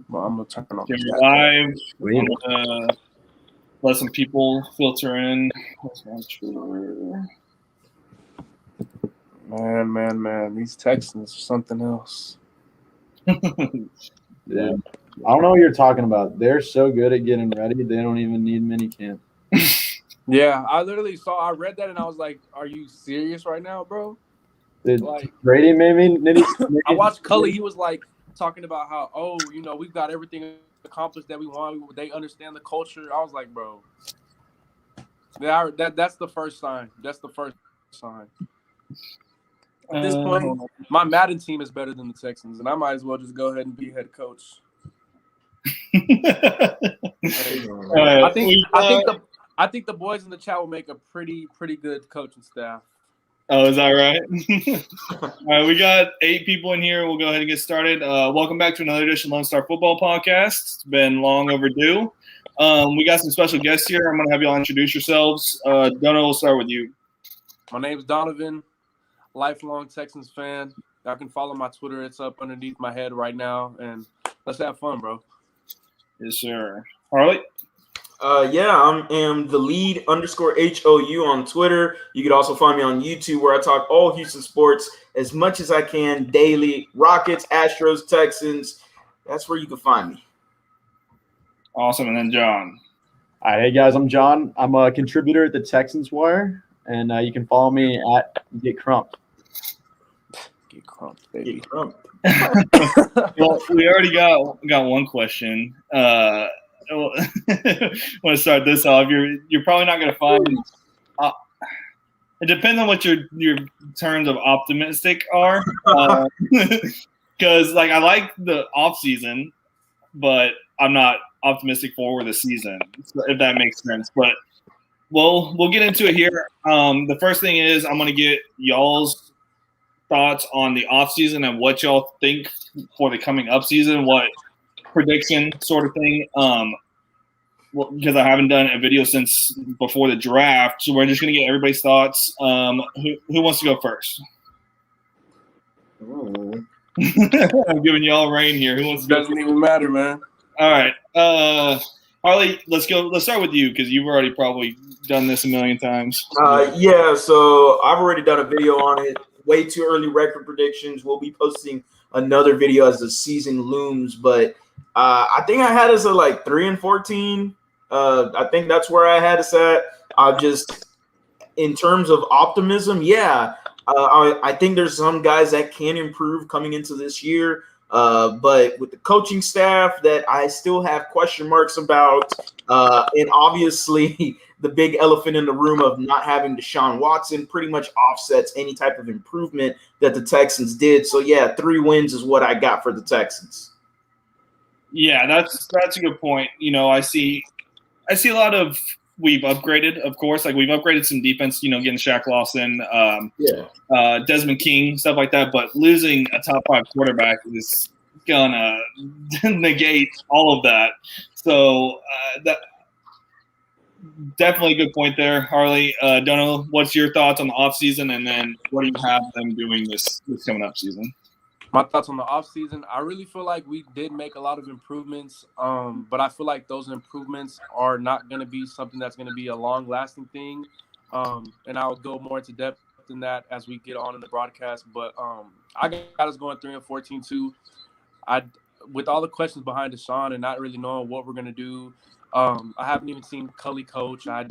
Well, I'm gonna turn off You're the live. I'm gonna let some people filter in. Man. These Texans are something else. Yeah. I don't know what you're talking about. They're so good at getting ready. They don't even need minicamp. Yeah, I read that and I was like, "Are you serious right now, bro?" Like Brady maybe I watched Cully. He was like talking about how, we've got everything accomplished that we want. They understand the culture. I was like, bro, that's the first sign. That's the first sign. At this point, my Madden team is better than the Texans, and I might as well just go ahead and be head coach. I think the boys in the chat will make a pretty good coaching staff. Oh, is that right? All right, we got 8 people in here. We'll go ahead and get started. Welcome back to another edition of Lone Star Football Podcast. It's been long overdue. We got some special guests here. I'm going to have you all introduce yourselves. Dono, we'll start with you. My name's Donovan, lifelong Texans fan. Y'all can follow my Twitter. It's up underneath my head right now. And let's have fun, bro. Yes, sir. Harley? I am the lead _HOU on Twitter. You can also find me on YouTube where I talk all Houston sports as much as I can daily. Rockets, Astros, Texans. That's where you can find me. Awesome. And then John. Hi, hey guys, I'm John. I'm a contributor at the Texans Wire, and you can follow me at Get Crumped. Get Crumped, baby. Get Crumped. Well, we already got one question. I want to start this off. You're probably not going to find. It depends on what your terms of optimistic are, because I like the off season, but I'm not optimistic for the season, if that makes sense. But we'll get into it here. The first thing is I'm going to get y'all's thoughts on the off season and what y'all think for the coming up season. What prediction sort of thing. Because I haven't done a video since before the draft, so we're just going to get everybody's thoughts. Who wants to go first? I'm giving y'all reign here. Who wants to go? Doesn't even matter, man. All right, Harley, let's go. Let's start with you because you've already probably done this a million times. So I've already done a video on it. Way too early record predictions. We'll be posting another video as the season looms, but I think I had us at 3-14. I think that's where I had us at. In terms of optimism, I think there's some guys that can improve coming into this year. But with the coaching staff that I still have question marks about, and obviously the big elephant in the room of not having Deshaun Watson pretty much offsets any type of improvement that the Texans did. So 3 wins is what I got for the Texans. Yeah, that's a good point. I see a lot of we've upgraded, of course. We've upgraded some defense, getting Shaq Lawson, Desmond King, stuff like that. But losing a top 5 quarterback is gonna negate all of that. So that definitely a good point there, Harley. Dono, what's your thoughts on the offseason, and then what do you have them doing this coming up season? My thoughts on the offseason, I really feel like we did make a lot of improvements, but I feel like those improvements are not going to be something that's going to be a long-lasting thing, and I'll go more into depth in that as we get on in the broadcast. But I got us going 3-14 too. With all the questions behind Deshaun and not really knowing what we're going to do, I haven't even seen Cully coach. I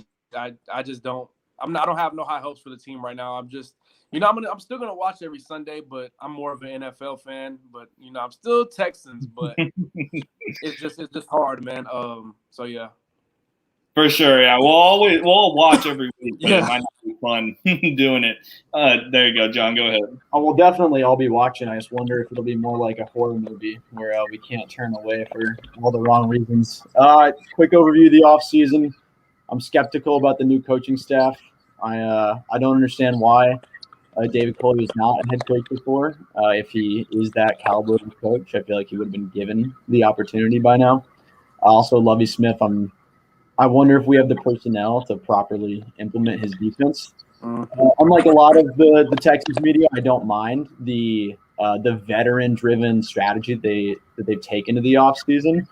just don't. I don't have no high hopes for the team right now. I'm just. I'm still gonna watch every Sunday, but I'm more of an NFL fan. But I'm still Texans, but it's just hard, man. So yeah. For sure, yeah. We'll watch every week. But it might not be fun doing it. There you go, John. Go ahead. Well, definitely I'll be watching. I just wonder if it'll be more like a horror movie where we can't turn away for all the wrong reasons. Quick overview of the offseason. I'm skeptical about the new coaching staff. I don't understand why. David Culley was not a head coach before. If he is that caliber of coach, I feel like he would have been given the opportunity by now. Also, Lovie Smith, I wonder if we have the personnel to properly implement his defense. Unlike a lot of the Texas media, I don't mind the the veteran-driven strategy that they've taken to the offseason.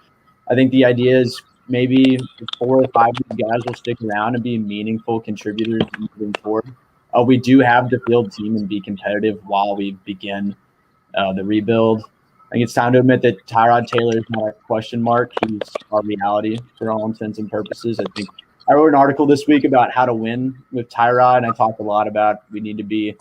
I think the idea is maybe 4 or 5 guys will stick around and be meaningful contributors moving forward. We do have the field team and be competitive while we begin the rebuild. I think it's time to admit that Tyrod Taylor is not a question mark. He's our reality for all intents and purposes. I think I wrote an article this week about how to win with Tyrod, and I talked a lot about we need to be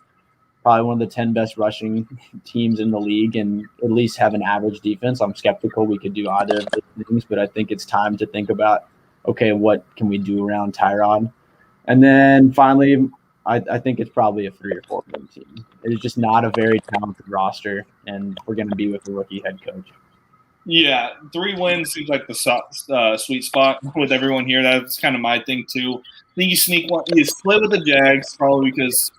probably one of the 10 best rushing teams in the league and at least have an average defense. I'm skeptical we could do either of those things, but I think it's time to think about, okay, what can we do around Tyrod? And then finally, I think it's probably a 3 or 4 win team. It's just not a very talented roster, and we're going to be with a rookie head coach. Yeah, 3 wins seems like the sweet spot with everyone here. That's kind of my thing too. I think you sneak one, you split with the Jags probably because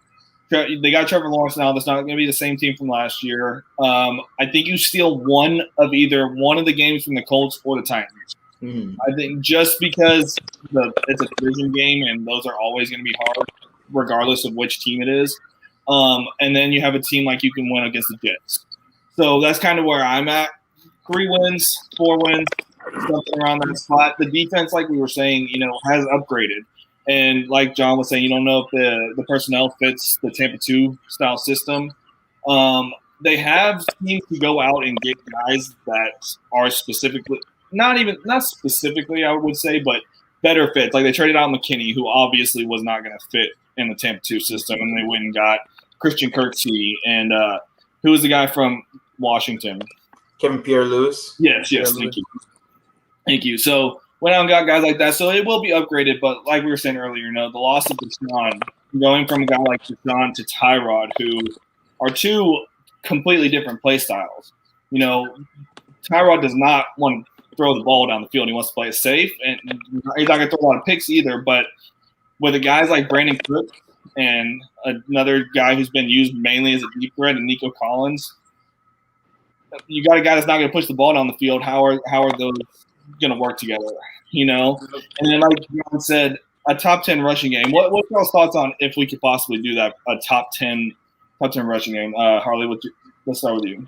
they got Trevor Lawrence now. That's not going to be the same team from last year. I think you steal one of either one of the games from the Colts or the Titans. I think just because it's a division game and those are always going to be hard, regardless of which team it is. And then you have a team like you can win against the Jets. So that's kind of where I'm at. 3 wins, 4 wins, something around that spot. The defense, like we were saying, has upgraded. And like John was saying, you don't know if the personnel fits the Tampa 2 style system. They have teams to go out and get guys that are specifically not specifically, I would say, but better fits. Like they traded out McKinney, who obviously was not going to fit in the Tampa 2 system, and they went and got Christian Kirksey and who was the guy from Washington? Kevin Pierre-Louis. Yes, thank you. So went out and got guys like that. So it will be upgraded, but like we were saying earlier, the loss of Deshaun, going from a guy like Deshaun to Tyrod, who are 2 completely different play styles. Tyrod does not want to throw the ball down the field. He wants to play it safe, and he's not going to throw a lot of picks either. But with the guys like Brandon Cook and another guy who's been used mainly as a deep threat, and Nico Collins, you got a guy that's not going to push the ball down the field. How are those going to work together? And then like John said, a top 10 rushing game. What's y'all's thoughts on if we could possibly do that? A top 10 rushing game. Harley, let's start with you.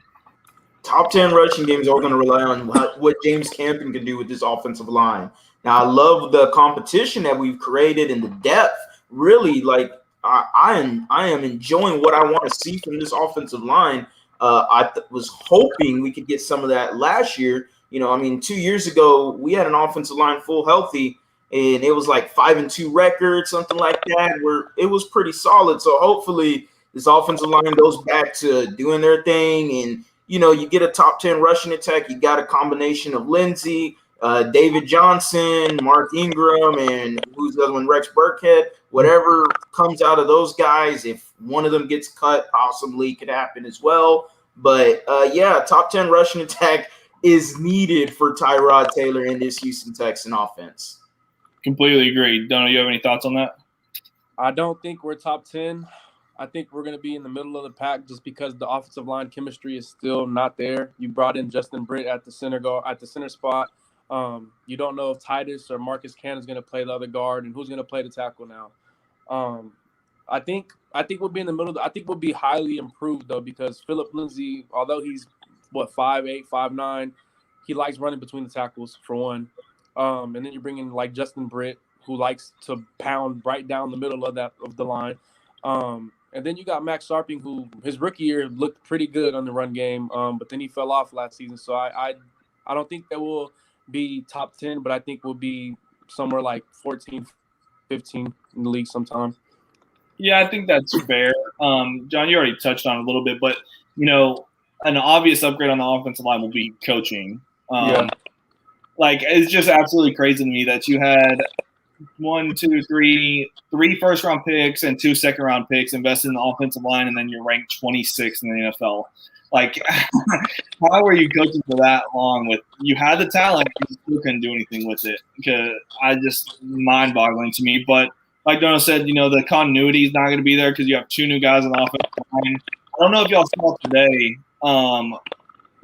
Top 10 rushing games are going to rely on what James Campen can do with this offensive line. Now, I love the competition that we've created and the depth. Really, like I am enjoying what I want to see from this offensive line. I was hoping we could get some of that last year. 2 years ago, we had an offensive line full healthy, and it was like 5-2 record, something like that, where it was pretty solid. So hopefully this offensive line goes back to doing their thing. And, you get a top 10 rushing attack. You got a combination of Lindsey, David Johnson, Mark Ingram, and who's the other one, Rex Burkhead. Whatever comes out of those guys, if one of them gets cut, possibly could happen as well. But, top 10 rushing attack is needed for Tyrod Taylor in this Houston Texan offense. Completely agree. Dono, you have any thoughts on that? I don't think we're top 10. I think we're going to be in the middle of the pack just because the offensive line chemistry is still not there. You brought in Justin Britt at the center spot. You don't know if Titus or Marcus Cannon is going to play the other guard and who's going to play the tackle now. I think we'll be in the middle. I think we'll be highly improved though because Philip Lindsay, although he's 5'8", 5'9", he likes running between the tackles for one. And then you bring in like Justin Britt, who likes to pound right down the middle of the line. And then you got Max Sarping, who his rookie year looked pretty good on the run game, but then he fell off last season. So I don't think that we'll be top 10, but I think we'll be somewhere like 14, 15 in the league sometime. Yeah, I think that's fair. John, you already touched on it a little bit, but, an obvious upgrade on the offensive line will be coaching. Like, it's just absolutely crazy to me that you had 3 first-round picks and 2 second-round picks invested in the offensive line, and then you're ranked 26th in the NFL. Like, how were you coaching for that long? You had the talent, you still couldn't do anything with it. Because mind-boggling to me. But like Dono said, the continuity is not going to be there because you have 2 new guys on the offensive line. I don't know if y'all saw today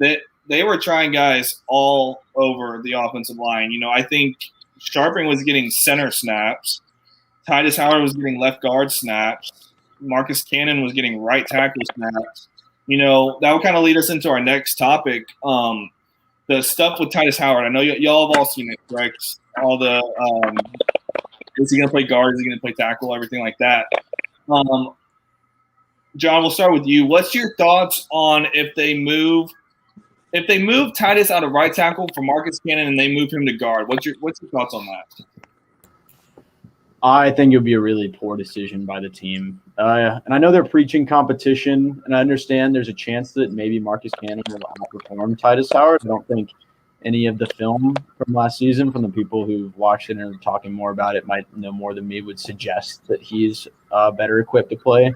that they were trying guys all over the offensive line. I think Sharping was getting center snaps. Titus Howard was getting left guard snaps. Marcus Cannon was getting right tackle snaps. that would kind of lead us into our next topic. The stuff with Titus Howard. I know y'all have all seen it, correct? All the is he going to play guard? Is he going to play tackle? Everything like that. John, we'll start with you. What's your thoughts on if they move Titus out of right tackle for Marcus Cannon and they move him to guard? What's your thoughts on that? I think it would be a really poor decision by the team. And I know they're preaching competition, and I understand there's a chance that maybe Marcus Cannon will outperform Titus Howard. I don't think any of the film from last season, from the people who've watched it and are talking more about it, might know more than me, would suggest that he's better equipped to play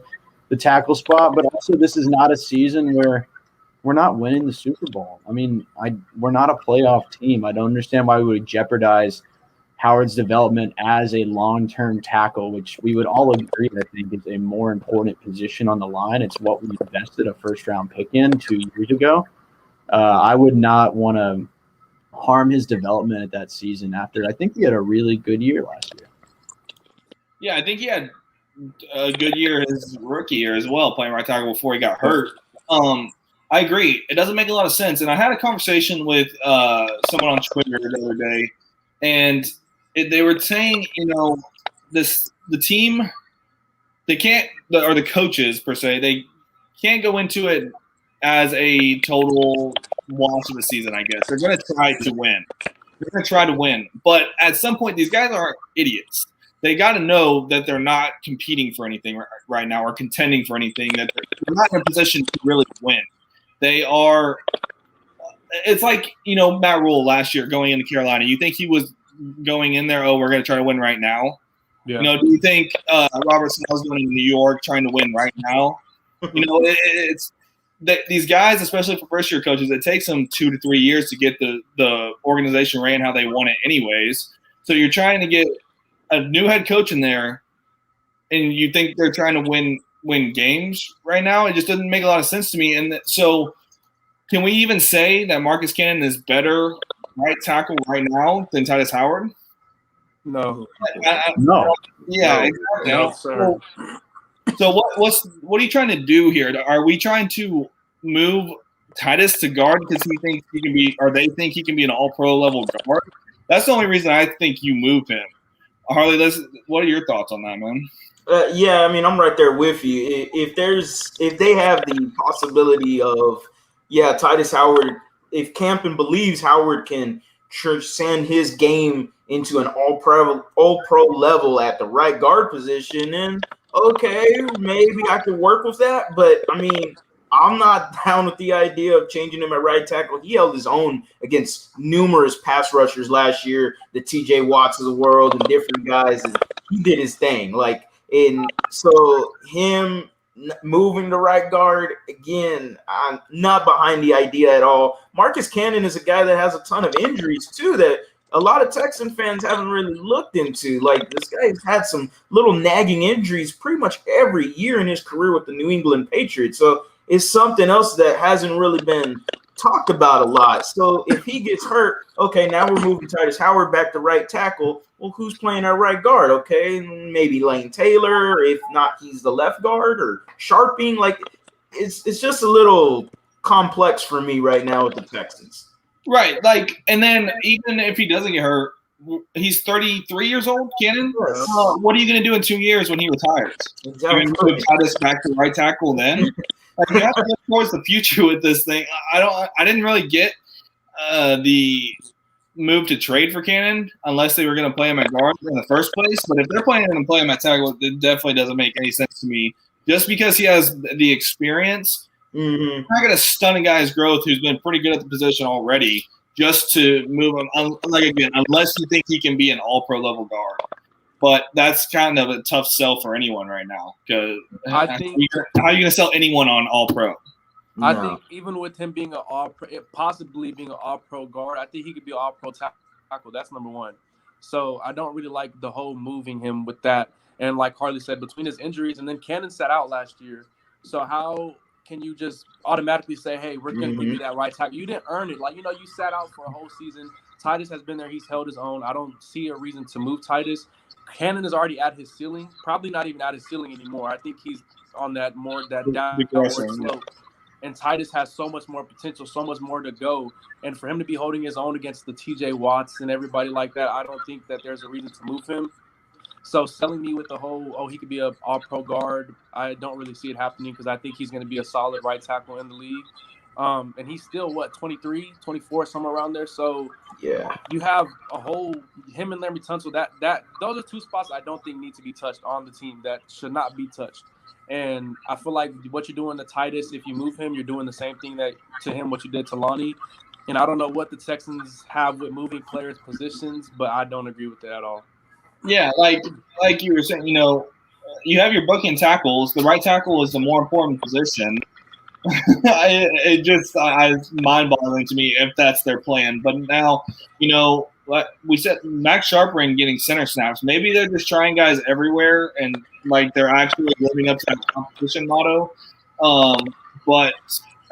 the tackle spot. But also, this is not a season where we're not winning the Super Bowl. I mean, we're not a playoff team. I don't understand why we would jeopardize Howard's development as a long-term tackle, which we would all agree, I think, is a more important position on the line. It's what we invested a first-round pick in 2 years ago. I would not want to harm his development at that season after. I think he had a really good year last year. Yeah, I think he had a good year his rookie year as well, playing right tackle before he got hurt. I agree. It doesn't make a lot of sense. And I had a conversation with someone on Twitter the other day, and they were saying, the team, they can't, or the coaches per se, they can't go into it as a total loss of the season, I guess. They're going to try to win. They're going to try to win. But at some point, these guys aren't idiots. They got to know that th're not competing for anything right now or contending for anything, that they're not in a position to really win. They are – it's like, Matt Rule last year going into Carolina. You think he was – going in there, we're going to try to win right now. Yeah. Do you think Robert Snell's going to New York trying to win right now? It's that these guys, especially for first-year coaches, it takes them 2 to 3 years to get the organization ran how they want it anyways. So you're trying to get a new head coach in there, and you think they're trying to win games right now? It just doesn't make a lot of sense to me. And so can we even say that Marcus Cannon is better right tackle right now than Titus Howard? No. No. Yeah, exactly. No, sir. So what are you trying to do here? Are we trying to move Titus to guard because he thinks he can be, or they think he can be an all-pro level guard? That's the only reason I think you move him. Harley, what are your thoughts on that, man? Yeah, I mean, I'm right there with you. If they have the possibility of, Titus Howard, if Campen believes Howard can transcend his game into an all-pro level at the right guard position, then okay, maybe I could work with that. But I mean, I'm not down with the idea of changing him at right tackle. He held his own against numerous pass rushers last year, the TJ Watts of the world and different guys. And he did his thing. And so him moving to right guard, again, I'm not behind the idea at all. Marcus Cannon is a guy that has a ton of injuries too that a lot of Texan fans haven't really looked into. This guy has had some little nagging injuries pretty much every year in his career with the New England Patriots. So it's something else that hasn't really been talked about a lot. So if he gets hurt, okay, now we're moving Titus Howard back to right tackle. Well, who's playing at right guard? Okay, maybe Lane Taylor. If not, he's the left guard or Sharping. It's just a little complex for me right now with the Texans. Right, and then even if he doesn't get hurt, he's 33 years old, Cannon. Yes. What are you going to do in 2 years when he retires? Exactly. You're going to put Titus back to right tackle then? You have to look towards the future with this thing. I didn't really get the move to trade for Cannon unless they were going to play him at guard in the first place. But if they're planning to play him at tackle, it definitely doesn't make any sense to me. Just because he has the experience, you're not going to stun a guy's growth who's been pretty good at the position already just to move him. Unless you think he can be an all-pro level guard. But that's kind of a tough sell for anyone right now. Because how are you going to sell anyone on all-pro? I think even with him being possibly being an all-pro guard, I think he could be an all-pro tackle. That's number one. So I don't really like the whole moving him with that. And like Harley said, between his injuries and then Cannon sat out last year. So how can you just automatically say, hey, we're going to give you that right tackle? You didn't earn it. You sat out for a whole season. Titus has been there. He's held his own. I don't see a reason to move Titus. Cannon is already at his ceiling. Probably not even at his ceiling anymore. I think he's on that downward slope. And Titus has so much more potential, so much more to go. And for him to be holding his own against the TJ Watts and everybody like that, I don't think that there's a reason to move him. So selling me with the whole, he could be an all-pro guard, I don't really see it happening because I think he's going to be a solid right tackle in the league. And he's still, 23, 24, somewhere around there. So yeah, you have him and Larry Tunsil, those are two spots I don't think need to be touched on the team that should not be touched. And I feel like what you're doing to Titus, if you move him, you're doing the same thing to him, what you did to Lonnie. And I don't know what the Texans have with moving players' positions, but I don't agree with that at all. Yeah, like you were saying, you have your booking tackles. The right tackle is the more important position. It's mind-boggling to me if that's their plan. But now, like we said, Max Sharpring getting center snaps. Maybe they're just trying guys everywhere, and like they're actually living up to that competition motto. But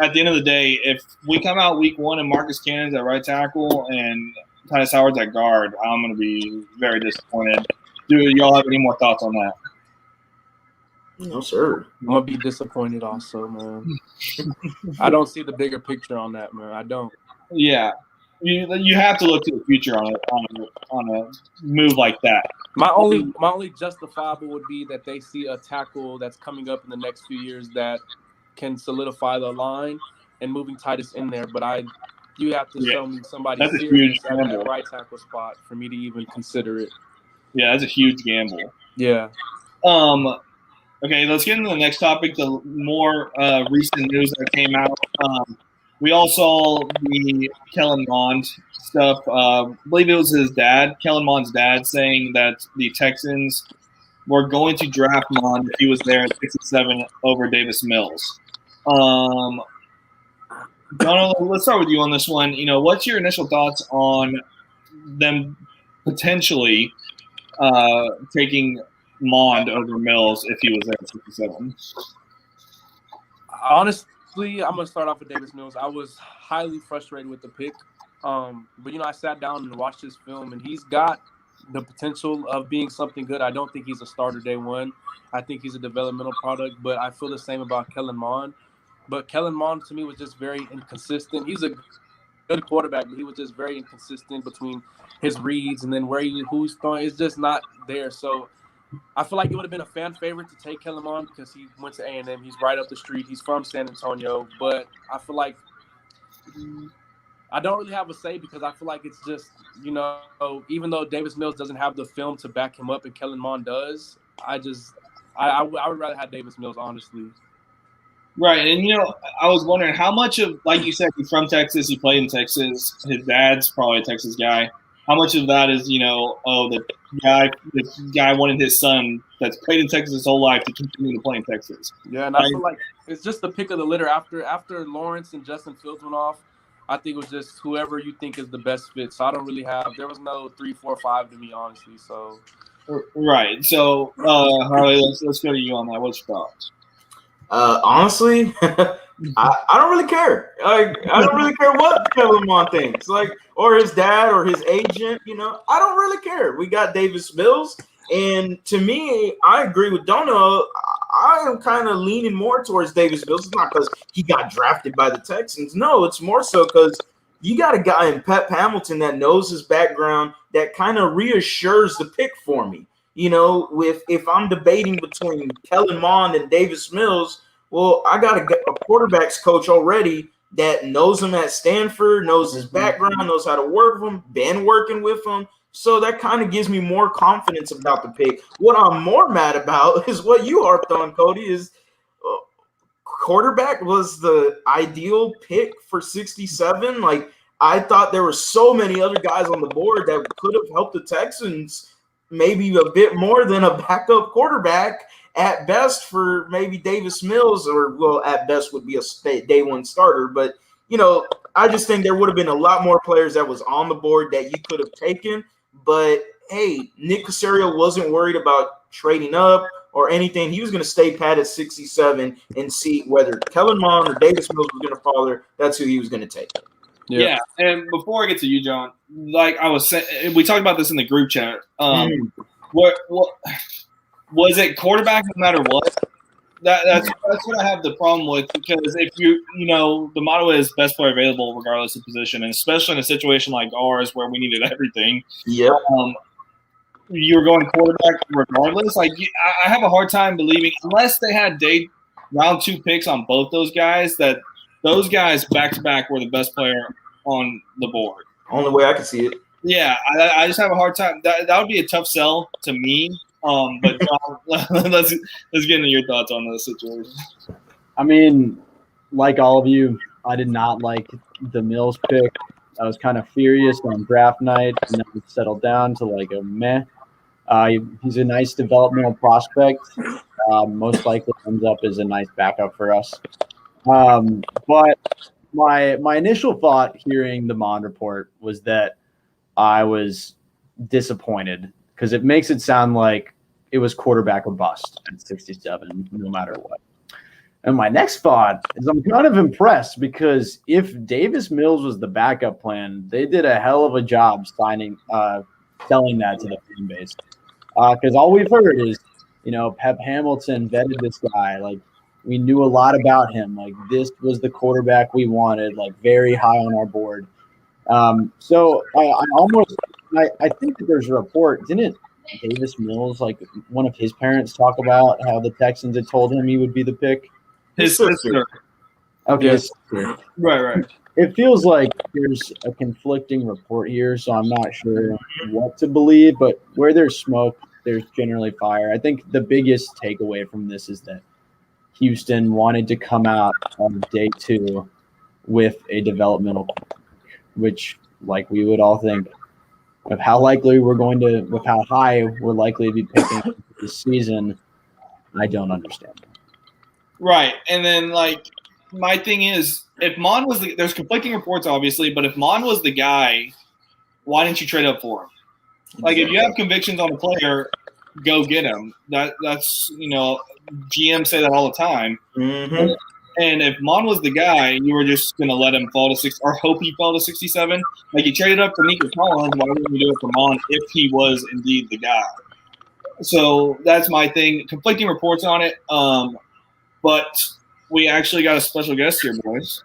at the end of the day, if we come out week 1 and Marcus Cannon's at right tackle and Titus Howard's at guard, I'm going to be very disappointed. Do y'all have any more thoughts on that? No, sir. I'm going to be disappointed also, man. I don't see the bigger picture on that, man. I don't. Yeah. You have to look to the future on a move like that. My only justifiable would be that they see a tackle that's coming up in the next few years that can solidify the line and moving Titus in there. But you have to show me somebody serious at that right tackle spot for me to even consider it. Yeah, that's a huge gamble. Yeah. Okay, let's get into the next topic, the more recent news that came out. We all saw the Kellen Mond stuff. I believe it was his dad, Kellen Mond's dad, saying that the Texans were going to draft Mond if he was there at 67 over Davis Mills. Dono, let's start with you on this one. What's your initial thoughts on them potentially taking Mond over Mills if he was there at 67? Honestly, I'm going to start off with Davis Mills. I was highly frustrated with the pick. But, I sat down and watched his film, and he's got the potential of being something good. I don't think he's a starter day one. I think he's a developmental product, but I feel the same about Kellen Mond. But Kellen Mond, to me, was just very inconsistent. He's a good quarterback, but he was just very inconsistent between his reads and then who's throwing. It's just not there. So I feel like it would have been a fan favorite to take Kellen Mond because he went to A&M. He's right up the street. He's from San Antonio. But I feel like I don't really have a say because I feel like it's just, even though Davis Mills doesn't have the film to back him up and Kellen Mond does, I would rather have Davis Mills, honestly. Right, and I was wondering how much of, like you said, he's from Texas, he played in Texas, his dad's probably a Texas guy. How much of that is, the guy wanted his son that's played in Texas his whole life to continue to play in Texas? Yeah, and I feel like it's just the pick of the litter. After Lawrence and Justin Fields went off, I think it was just whoever you think is the best fit. So I don't really there was no 3, 4, 5 to me, honestly. So right. So Harley, let's go to you on that. What's your thoughts? Honestly, I don't really care. I don't really care what Kellen Mond thinks, or his dad or his agent. I don't really care. We got Davis Mills, and to me, I agree with Dono. I am kind of leaning more towards Davis Mills. It's not because he got drafted by the Texans. No, it's more so because you got a guy in Pep Hamilton that knows his background that kind of reassures the pick for me. If I'm debating between Kellen Mond and Davis Mills, well, I got a quarterbacks coach already that knows him at Stanford, knows his background, knows how to work with him, been working with him. So that kind of gives me more confidence about the pick. What I'm more mad about is what you harped on, Cody, is quarterback was the ideal pick for 67. I thought there were so many other guys on the board that could have helped the Texans maybe a bit more than a backup quarterback at best for maybe Davis Mills, or at best would be a day one starter. But, I just think there would have been a lot more players that was on the board that you could have taken. But, hey, Nick Caserio wasn't worried about trading up or anything. He was going to stay pat at 67 and see whether Kellen Mond or Davis Mills was going to fall there. That's who he was going to take. Yeah, and before I get to you, John, like I was saying, we talked about this in the group chat. What was it quarterback no matter what? That's what I have the problem with, because if the motto is best player available regardless of position, and especially in a situation like ours where we needed everything. Yeah. You're going quarterback regardless. Like, I have a hard time believing, unless they had round 2 picks on both those guys, that those guys back to back were the best player on the board. Only way I can see it. Yeah, I just have a hard time. That would be a tough sell to me. But John, let's get into your thoughts on this situation. I mean, like all of you, I did not like the Mills pick. I was kind of furious on draft night, and then it settled down to like a meh. He's a nice developmental prospect. Most likely ends up as a nice backup for us. But my initial thought hearing the Mond report was that I was disappointed, because it makes it sound like it was quarterback or bust at 67, no matter what. And my next thought is I'm kind of impressed, because if Davis Mills was the backup plan, they did a hell of a job selling that to the fan base. Because all we've heard is, Pep Hamilton vetted this guy. Like, we knew a lot about him. Like, this was the quarterback we wanted, like, very high on our board. So I think that there's a report. Didn't Davis Mills, like one of his parents, talk about how the Texans had told him he would be the pick? His sister. Okay. Yes. Right. It feels like there's a conflicting report here, so I'm not sure what to believe. But where there's smoke, there's generally fire. I think the biggest takeaway from this is that Houston wanted to come out on day 2 with a developmental, which, like we would all think, of how likely with how high we're likely to be picking this season, I don't understand. Right. And then, like, my thing is, if Mon was there's conflicting reports, obviously, but if Mon was the guy, why didn't you trade up for him? Like, if you have convictions on a player, go get him. That's GMs say that all the time. Mm-hmm. And if Mon was the guy, you were just going to let him fall to 6 or hope he fell to 67. Like, you traded up for Nico Collins. Why wouldn't you do it for Mon if he was indeed the guy? So that's my thing. Conflicting reports on it. But we actually got a special guest here, boys.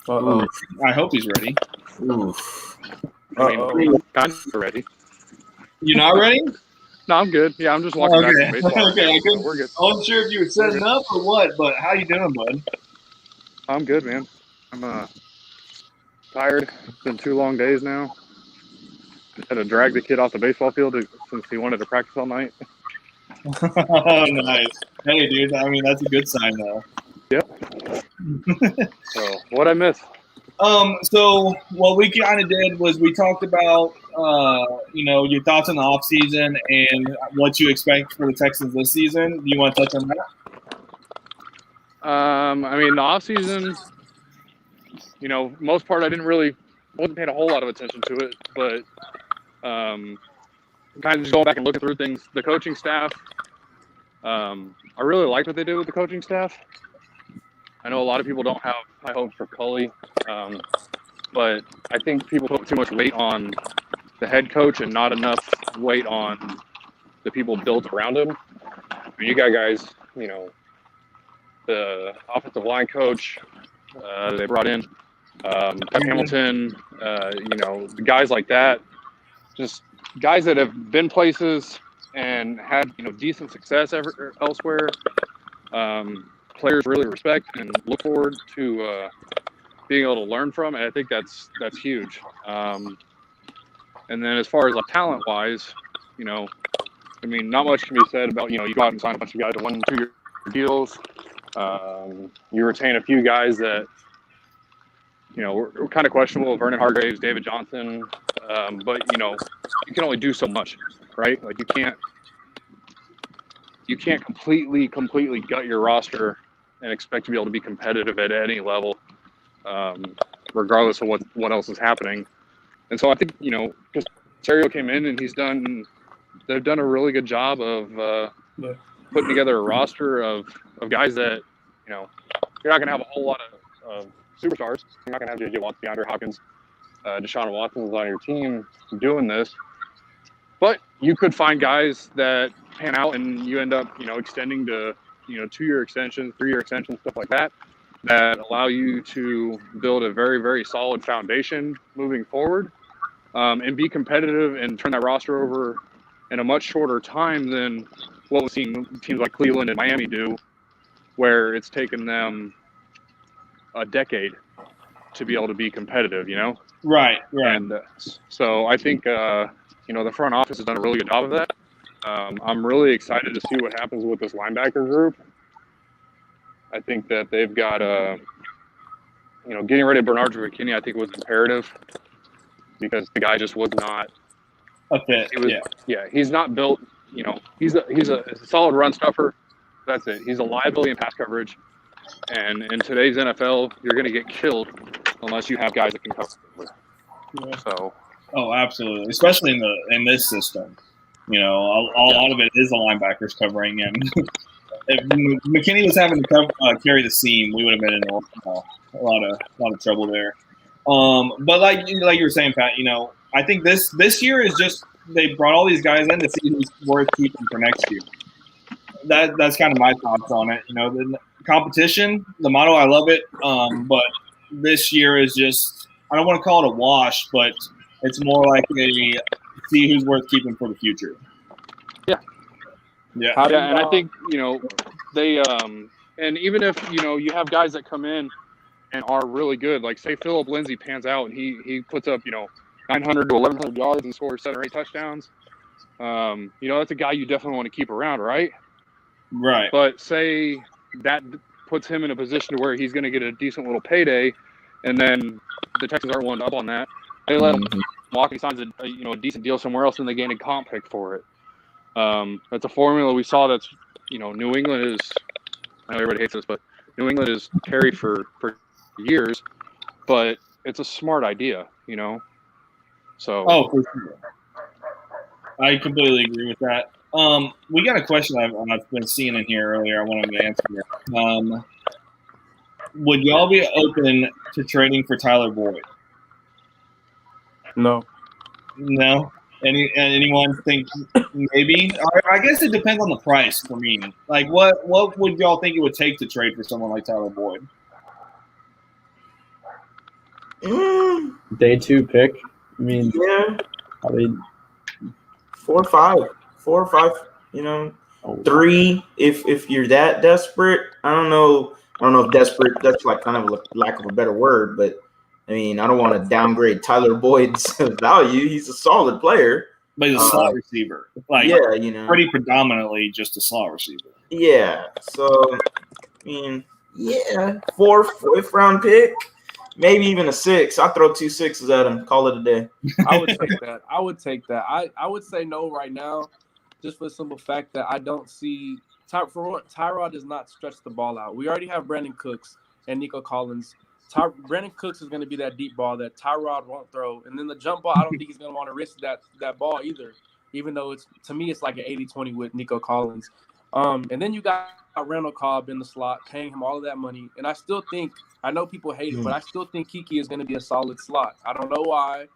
Uh-oh. I hope he's ready. Oof. I mean, kind of ready. You not ready? No, I'm good. Yeah, I'm just walking back from baseball. Okay, So we're good. I wasn't sure if you were setting up or what, but how you doing, bud? I'm good, man. I'm tired. It's been 2 long days now. Had to drag the kid off the baseball field since he wanted to practice all night. Oh, nice. Hey, dude. I mean, that's a good sign, though. Yep. So, what'd I miss? So what we kind of did was we talked about, your thoughts on the offseason and what you expect for the Texans this season. Do you want to touch on that? I mean, the offseason, most part I wasn't paying a whole lot of attention to it, but kind of just going back and looking through things. The coaching staff, I really liked what they did with the coaching staff. I know a lot of people don't have high hopes for Cully, but I think people put too much weight on the head coach and not enough weight on the people built around him. You got guys, the offensive line coach they brought in, Hamilton, the guys like that, just guys that have been places and had decent success elsewhere. Players really respect and look forward to being able to learn from, and I think that's huge. And then as far as talent wise, not much can be said about you go out and sign a bunch of guys to 1 2-year deals. You retain a few guys that were kind of questionable: Vernon Hargraves, David Johnson. But you can only do so much, right? Like you can't completely gut your roster and expect to be able to be competitive at any level, regardless of what else is happening. And so I think, because Serio came in and they've done a really good job of putting together a roster of guys that, you're not going to have a whole lot of superstars. You're not going to have J.J. Watt, DeAndre Hopkins, Deshaun Watson's on your team doing this. But you could find guys that pan out and you end up, extending to, 2-year extensions, 3-year extensions, stuff like that allow you to build a very, very solid foundation moving forward, and be competitive and turn that roster over in a much shorter time than what we've seen teams like Cleveland and Miami do, where it's taken them a decade to be able to be competitive, Right. And so I think, the front office has done a really good job of that. I'm really excited to see what happens with this linebacker group. I think that they've got, getting rid of Bernard McKinney, I think was imperative because the guy just was not a fit. He's not built. He's a solid run stuffer. That's it. He's a liability in pass coverage, and in today's NFL, you're going to get killed unless you have guys that can cover. So. Oh, absolutely. Especially in this system, a lot of it is the linebackers covering, and if McKinney was having to carry the seam, we would have been in a lot of trouble there. But like you were saying, Pat, I think this year is just they brought all these guys in to see who's worth keeping for next year. That's kind of my thoughts on it. The competition, the motto, I love it. But this year is just, I don't want to call it a wash, but it's more like a see who's worth keeping for the future. Yeah. And I think, they and even if, you have guys that come in and are really good, like say Phillip Lindsay pans out and he puts up, 900 to 1,100 yards and scores 7 or 8 touchdowns. That's a guy you definitely want to keep around, right? Right. But say that puts him in a position to where he's going to get a decent little payday, and then the Texans aren't willing to up on that. They let him walk. He signs a decent deal somewhere else, and they gain a comp pick for it. That's a formula we saw. That's New England is. I know everybody hates this, but New England is carried for years. But it's a smart idea, So. Oh, for sure. I completely agree with that. We got a question I've been seeing in here earlier. I wanted to answer. Would y'all be open to trading for Tyler Boyd? No. No. Anyone think maybe? I guess it depends on the price for me. Like, what would y'all think it would take to trade for someone like Tyler Boyd? Day 2 pick. I mean, Yeah. probably 4 or 5. 3 if you're that desperate. I don't know if desperate, that's like kind of a lack of a better word, but I mean, I don't want to downgrade Tyler Boyd's value. He's a solid player. But he's a slot receiver. Pretty predominantly just a slot receiver. Yeah. So, I mean, 4th round pick, maybe even a 6. I'll throw 2 6s at him. Call it a day. I would take that. I would say no right now, just for the simple fact that I don't see Tyrod does not stretch the ball out. We already have Brandon Cooks and Nico Collins. Brandon Cooks is going to be that deep ball that Tyrod won't throw. And then the jump ball, I don't think he's going to want to risk that ball either, even though to me it's like an 80-20 with Nico Collins. And then you got Randall Cobb in the slot, paying him all of that money. And I still think, I know people hate it, but I still think Kiki is going to be a solid slot. I don't know why.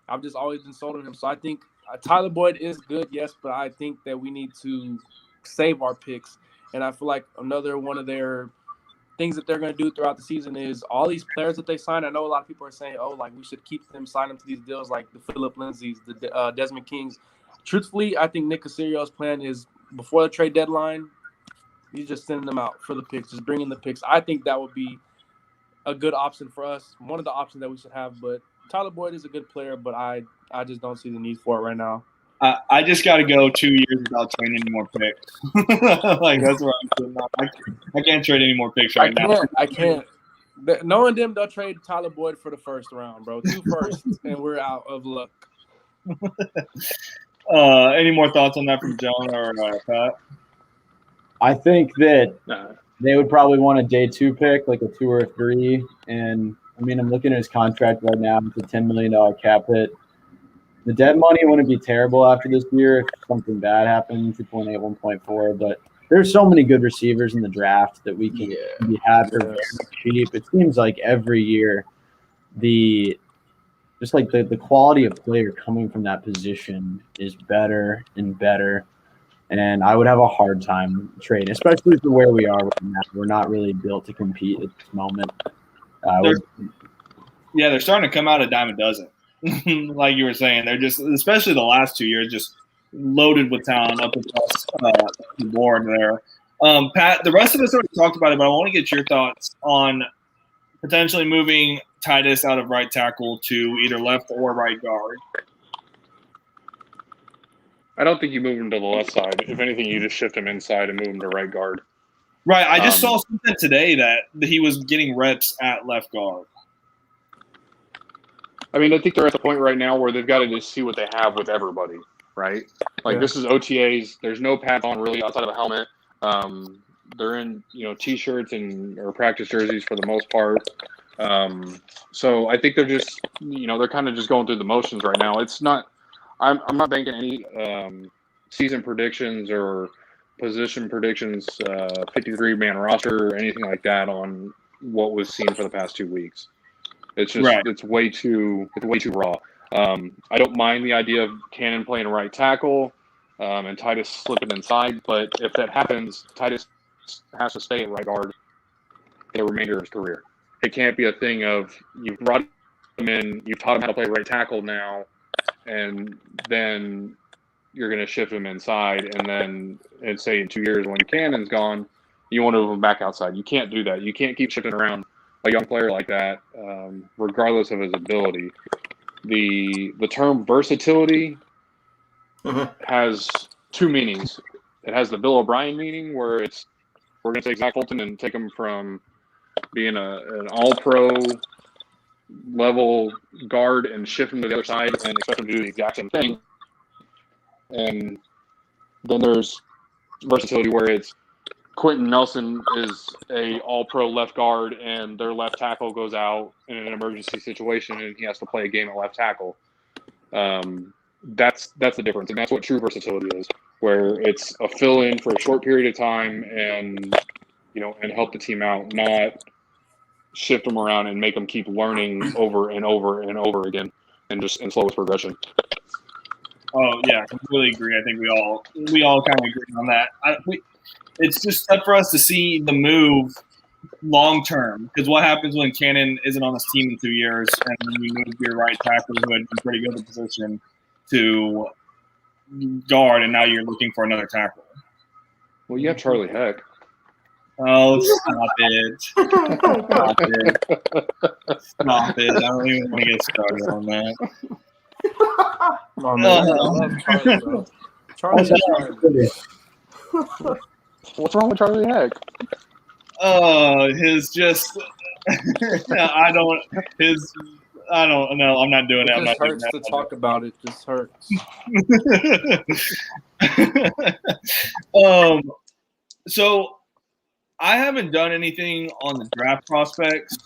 I've just always been sold on him. So I think Tyler Boyd is good, yes, but I think that we need to save our picks. And I feel like another one of their things that they're going to do throughout the season is all these players that they sign. I know a lot of people are saying, we should keep them, sign them to these deals like the Phillip Lindsays, the Desmond Kings. Truthfully, I think Nick Caserio's plan is before the trade deadline, he's just sending them out for the picks, just bringing the picks. I think that would be a good option for us, one of the options that we should have. But Tyler Boyd is a good player, but I just don't see the need for it right now. I just got to go 2 years without trading any more picks. That's where I'm sitting up. I can't trade any more picks right now. I can't. Knowing them, they'll trade Tyler Boyd for the first round, bro. 2 firsts, and we're out of luck. Any more thoughts on that from John or Pat? I think that they would probably want a day 2 pick, like a 2 or a 3. And, I mean, I'm looking at his contract right now. It's a $10 million cap hit. The dead money wouldn't be terrible after this year if something bad happened, 2.8, 1.4. But there's so many good receivers in the draft that we can have for very cheap. It seems like every year the quality of player coming from that position is better and better. And I would have a hard time trading, especially for where we are right now. We're not really built to compete at this moment. They're starting to come out a dime a dozen. Like you were saying, they're just, especially the last 2 years, just loaded with talent up across the board there. Pat, the rest of us already talked about it, but I want to get your thoughts on potentially moving Titus out of right tackle to either left or right guard. I don't think you move him to the left side. If anything, you just shift him inside and move him to right guard. Right. I just saw something today that he was getting reps at left guard. I mean, I think they're at the point right now where they've got to just see what they have with everybody, right? Like, This is OTAs. There's no pads on really outside of a helmet. They're in, T-shirts or practice jerseys for the most part. So I think they're just, they're kind of just going through the motions right now. It's not – I'm not banking any season predictions or position predictions, 53-man roster or anything like that on what was seen for the past 2 weeks. It's just it's way too raw. I don't mind the idea of Cannon playing right tackle and Titus slipping inside, but if that happens, Titus has to stay at right guard for the remainder of his career. It can't be a thing of you've brought him in, you've taught him how to play right tackle now, and then you're going to shift him inside, and say in 2 years when Cannon's gone, you want to move him back outside. You can't do that. You can't keep shifting around a young player like that, regardless of his ability. The term versatility has two meanings. It has the Bill O'Brien meaning, where we're going to take Zach Fulton and take him from being an all-pro level guard and shift him to the other side and expect him to do the exact same thing. And then there's versatility where it's Quentin Nelson is a all-pro left guard and their left tackle goes out in an emergency situation and he has to play a game at left tackle. That's the difference, and that's what true versatility is, where it's a fill-in for a short period of time and help the team out, not shift them around and make them keep learning over and over and over again and slow with progression. Oh yeah, completely agree. I think we all kind of agree on that. It's just tough for us to see the move long term, because what happens when Cannon isn't on this team in 2 years and then you move your right tackle who had been pretty good at the position to guard, and now you're looking for another tackle? Well, you have Charlie Heck. Oh, stop it. Stop it. Stop it. I don't even want to get started on that. Oh, man, I love Charlie, bro. Charlie. What's wrong with Charlie Heck? His just I don't know. I'm not doing it. I'm not doing hurts that. to talk about it. Just hurts. So I haven't done anything on the draft prospects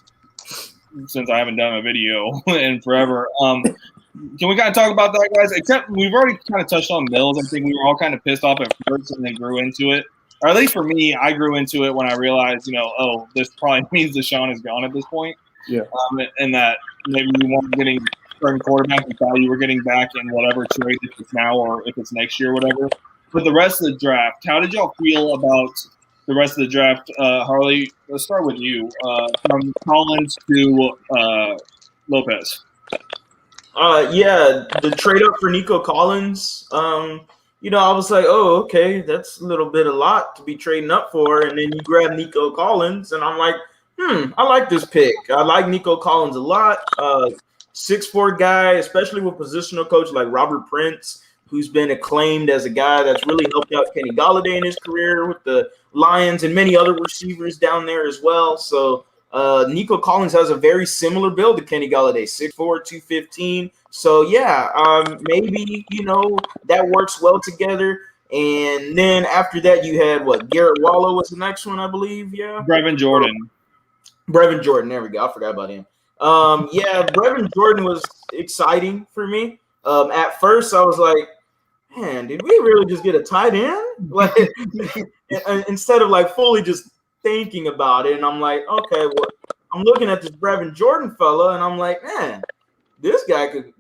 since I haven't done a video in forever. Can we kind of talk about that, guys? Except we've already kind of touched on Mills. I think we were all kind of pissed off at first and then grew into it. Or at least for me, I grew into it when I realized, this probably means Deshaun is gone at this point. Yeah. And that maybe you weren't getting certain quarterback you thought you were getting back in whatever trade, if it's now or if it's next year, whatever. But the rest of the draft, how did y'all feel about the rest of the draft? Harley, let's start with you. From Collins to Lopez. The trade up for Nico Collins. I was like, oh, okay, that's a little bit a lot to be trading up for. And then you grab Nico Collins, and I'm like, I like this pick. I like Nico Collins a lot. 6'4" guy, especially with positional coach like Robert Prince, who's been acclaimed as a guy that's really helped out Kenny Golladay in his career with the Lions and many other receivers down there as well. So Nico Collins has a very similar build to Kenny Golladay, 6'4", 215. So, maybe, that works well together. And then after that, you had, Garrett Wallow was the next one, I believe, yeah? Brevin Jordan. Brevin Jordan, there we go. I forgot about him. Brevin Jordan was exciting for me. At first, I was like, man, did we really just get a tight end? Like, instead of, fully just thinking about it, and I'm like, okay, well, I'm looking at this Brevin Jordan fella, and I'm like, man, this guy can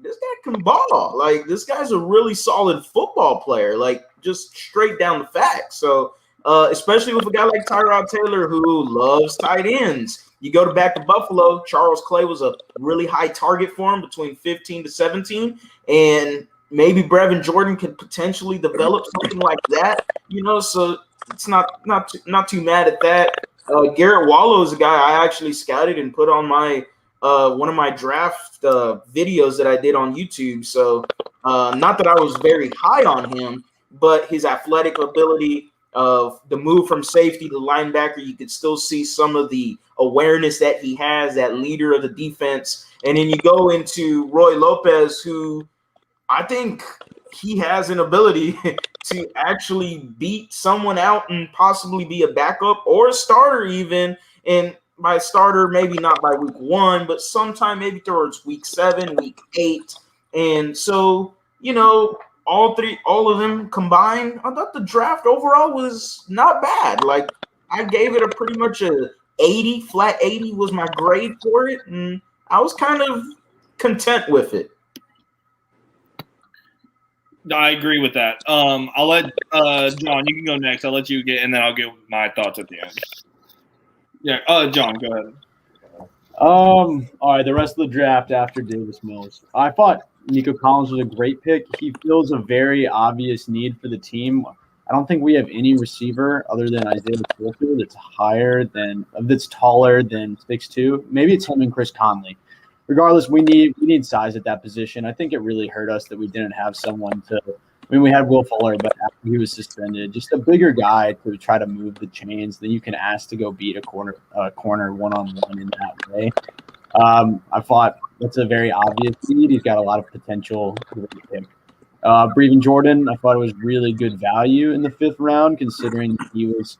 ball. Like, this guy's a really solid football football player, like just straight down the facts. So especially with a guy like Tyrod Taylor who loves tight ends. You go back to Buffalo, Charles Clay was a really high target for him between 15 to 17, and maybe Brevin Jordan could potentially develop something like that, so it's not too mad at that. Garrett Wallow is a guy I actually scouted and put on my one of my draft videos that I did on YouTube. So not that I was very high on him, but his athletic ability of the move from safety to linebacker, you could still see some of the awareness that he has, that leader of the defense. And then you go into Roy Lopez, who I think he has an ability to actually beat someone out and possibly be a backup or a starter even. And by starter, maybe not by week 1, but sometime maybe towards week 7, week 8. And so, all of them combined, I thought the draft overall was not bad. Like, I gave it a pretty much a 80, flat 80 was my grade for it, and I was kind of content with it. I agree with that. I'll let John, you can go next. I'll let you get, and then I'll give my thoughts at the end. Yeah, John, go ahead. All right, the rest of the draft after Davis Mills. I thought Nico Collins was a great pick. He fills a very obvious need for the team. I don't think we have any receiver other than Isaiah Coulter that's taller than 6'2". Maybe it's him and Chris Conley. Regardless, we need size at that position. I think it really hurt us that we didn't have someone to. I mean, we had Will Fuller, but after he was suspended, just a bigger guy to try to move the chains than you can ask to go beat a corner one-on-one in that way. I thought that's a very obvious need. He's got a lot of potential. Brevin Jordan, I thought it was really good value in the 5th round, considering he was.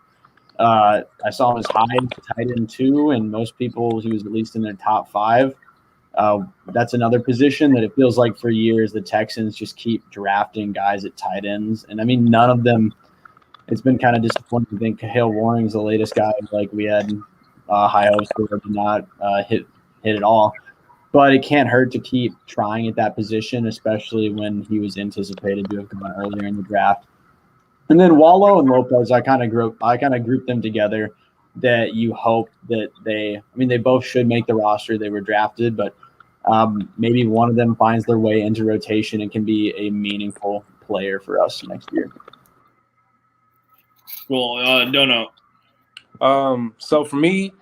I saw him as high in tight end 2, and most people he was at least in their top 5. That's another position that it feels like for years the Texans just keep drafting guys at tight ends. And, I mean, none of them – it's been kind of disappointing. I think Hale Waring's the latest guy. Like, we had high hopes for him to not hit it all. But it can't hurt to keep trying at that position, especially when he was anticipated to have gone earlier in the draft. And then Wallow and Lopez, I kind of grouped them together that you hope that they both should make the roster. They were drafted, but maybe one of them finds their way into rotation and can be a meaningful player for us next year. Cool. Dono. So for me,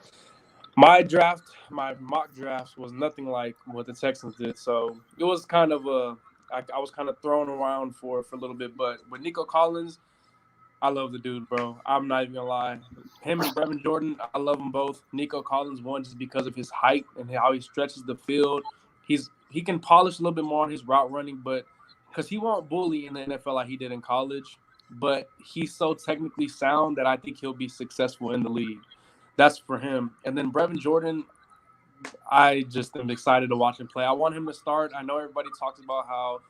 my mock drafts was nothing like what the Texans did. So it was kind of I was kind of thrown around for a little bit. But with Nico Collins, I love the dude, bro. I'm not even gonna lie. Him and Brevin Jordan, I love them both. Nico Collins, one just because of his height and how he stretches the field. He can polish a little bit more on his route running, but because he won't bully in the NFL like he did in college. But he's so technically sound that I think he'll be successful in the league. That's for him. And then Brevin Jordan, I just am excited to watch him play. I want him to start. I know everybody talks about how,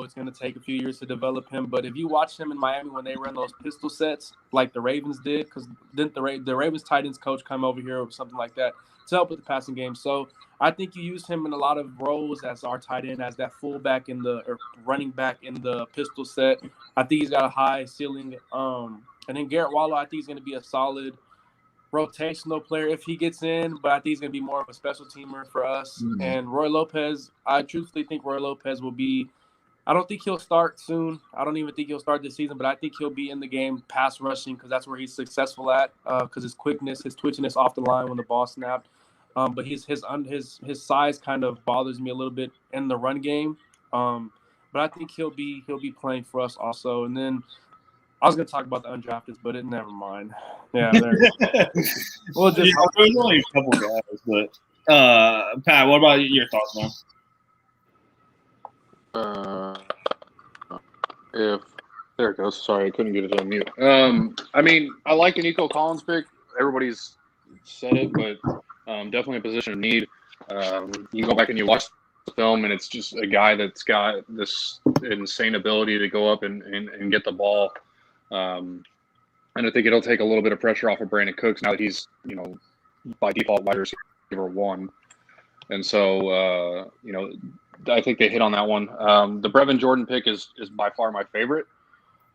it's going to take a few years to develop him. But if you watch him in Miami when they run those pistol sets like the Ravens did, because didn't the Ravens tight ends coach come over here or something like that to help with the passing game? So I think you use him in a lot of roles as our tight end, as that fullback or running back in the pistol set. I think he's got a high ceiling. And then Garrett Wallow, I think he's going to be a solid rotational player if he gets in, but I think he's going to be more of a special teamer for us. Mm-hmm. And Roy Lopez, I truthfully think Roy Lopez will be – I don't think he'll start soon. I don't even think he'll start this season, but I think he'll be in the game pass rushing because that's where he's successful at because his quickness, his twitchiness off the line when the ball snapped. But his size kind of bothers me a little bit in the run game. But I think he'll be playing for us also. And then I was going to talk about the undrafted, but never mind. Yeah, well, there's only a couple guys, but Pat, what about your thoughts, man? If there it goes. Sorry, I couldn't get it on mute. I mean, I like the Nico Collins pick. Everybody's said it, but definitely a position of need. You go back and you watch the film, and it's just a guy that's got this insane ability to go up and get the ball. And I think it'll take a little bit of pressure off of Brandon Cooks now that he's, by default wide receiver 1. And so, I think they hit on that one. The Brevin Jordan pick is by far my favorite.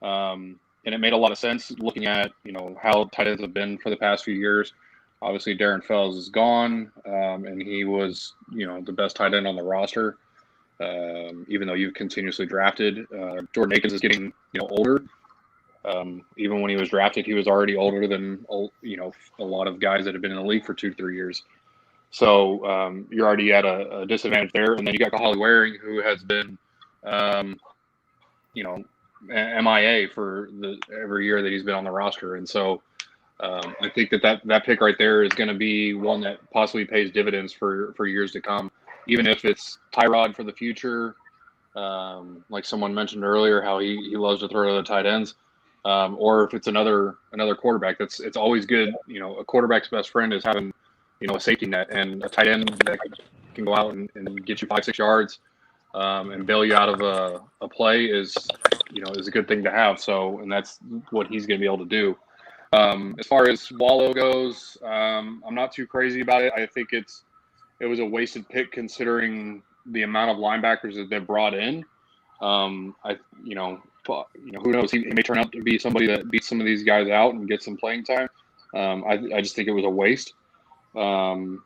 And it made a lot of sense looking at, how tight ends have been for the past few years. Obviously, Darren Fells is gone, and he was, the best tight end on the roster, even though you've continuously drafted. Jordan Akins is getting, older. Even when he was drafted, he was already older than, a lot of guys that have been in the league for 2 to 3 years. So you're already at a disadvantage there. And then you got Kahale Waring, who has been, MIA for every year that he's been on the roster. And so I think that pick right there is going to be one that possibly pays dividends for years to come, even if it's Tyrod for the future. Like someone mentioned earlier, how he loves to throw to the tight ends, or if it's another quarterback. It's always good. A quarterback's best friend is having a safety net, and a tight end that can go out and get you 5-6 yards and bail you out of a play is a good thing to have. So, and that's what he's going to be able to do. As far as Wallow goes, I'm not too crazy about it. I think it was a wasted pick considering the amount of linebackers that they brought in. Who knows? He may turn out to be somebody that beats some of these guys out and gets some playing time. I just think it was a waste. And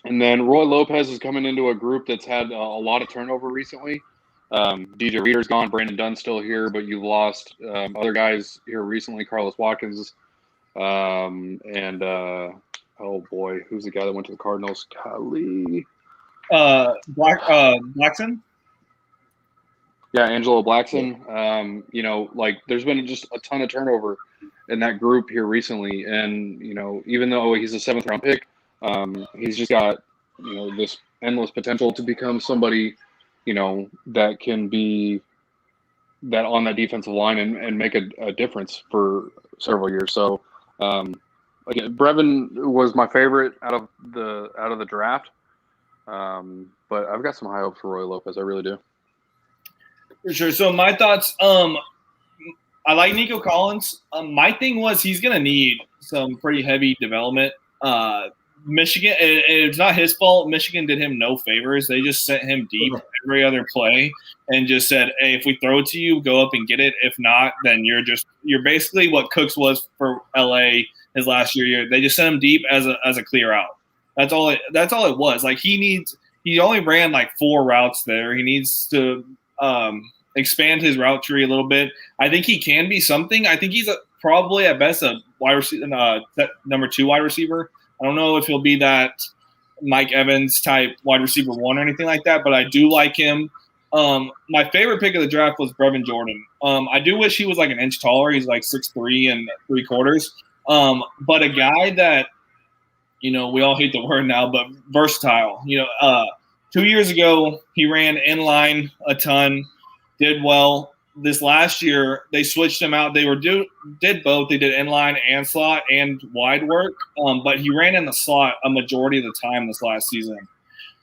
then Roy Lopez is coming into a group that's had a lot of turnover recently. DJ Reader's gone, Brandon Dunn's still here, but you've lost other guys here recently, Carlos Watkins, and oh boy, who's the guy that went to the Cardinals? Golly. Blackson? Yeah, Angelo Blackson. There's been just a ton of turnover in that group here recently. And, even though he's a 7th round pick, he's just got, this endless potential to become somebody, that can be that on that defensive line and make a difference for several years. So, again, Brevin was my favorite out of the draft. But I've got some high hopes for Roy Lopez. I really do. For sure. So my thoughts, I like Nico Collins. My thing was he's going to need some pretty heavy development. Michigan, it's not his fault. Michigan did him no favors. They just sent him deep every other play and just said, hey, if we throw it to you, go up and get it. If not, then you're basically what Cooks was for LA his last year. They just sent him deep as a clear out. That's all it was. Like he only ran like 4 routes there. He needs to expand his route tree a little bit. I think he can be something. I think he's probably at best a wide receiver, number 2 wide receiver. I don't know if he'll be that Mike Evans type wide receiver 1 or anything like that, but I do like him. My favorite pick of the draft was Brevin Jordan. I do wish he was like an inch taller. He's like 6'3" and 3/4. But a guy that, we all hate the word now, but versatile. 2 years ago, he ran inline a ton, did well. This last year, they switched him out. They did both. They did inline and slot and wide work, but he ran in the slot a majority of the time this last season.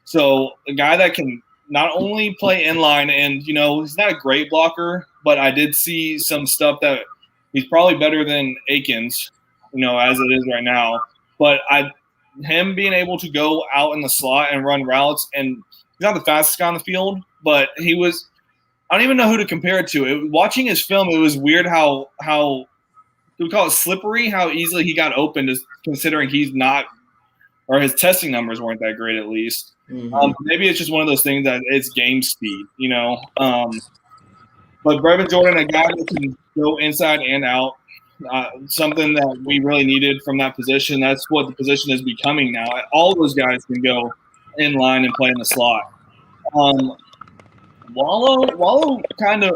So a guy that can not only play inline and, he's not a great blocker, but I did see some stuff that he's probably better than Akins, as it is right now. But him being able to go out in the slot and run routes, and he's not the fastest guy on the field, but he was – I don't even know who to compare it to. Watching his film, it was weird how we call it slippery, how easily he got open, considering he's not – or his testing numbers weren't that great at least. Mm-hmm. Maybe it's just one of those things that it's game speed, But Brevin Jordan, a guy that can go inside and out, something that we really needed from that position. That's what the position is becoming now. All those guys can go in line and play in the slot. Wallow kind of,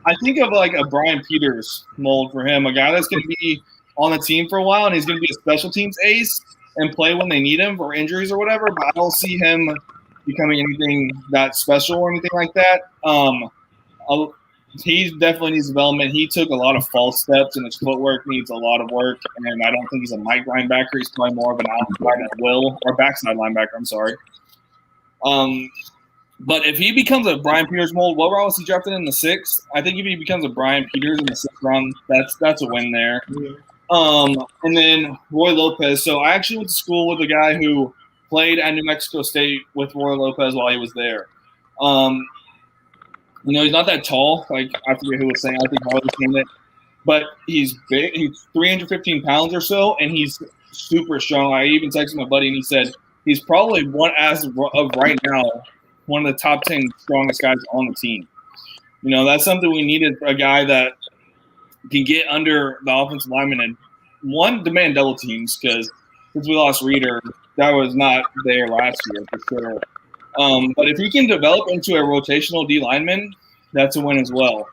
I think of like a Brian Peters mold for him, a guy that's going to be on the team for a while, and he's going to be a special teams ace and play when they need him for injuries or whatever, but I don't see him becoming anything that special or anything like that. He definitely needs development. He took a lot of false steps, and his footwork needs a lot of work, and I don't think he's a Mike linebacker. He's probably more of an outside or backside linebacker, I'm sorry. But if he becomes a Brian Peters mold, what round was he drafted in the 6th? I think if he becomes a Brian Peters in the 6th round, that's a win there. Mm-hmm. And then Roy Lopez. So I actually went to school with a guy who played at New Mexico State with Roy Lopez while he was there. He's not that tall. Like, I forget who was saying. I think Harley was saying it. But he's big. He's 315 pounds or so, and he's super strong. I even texted my buddy, and he said he's probably as of right now, one of the top 10 strongest guys on the team. That's something we needed, a guy that can get under the offensive lineman and demand double teams, because since we lost Reeder, that was not there last year for sure. But if he can develop into a rotational D lineman, that's a win as well.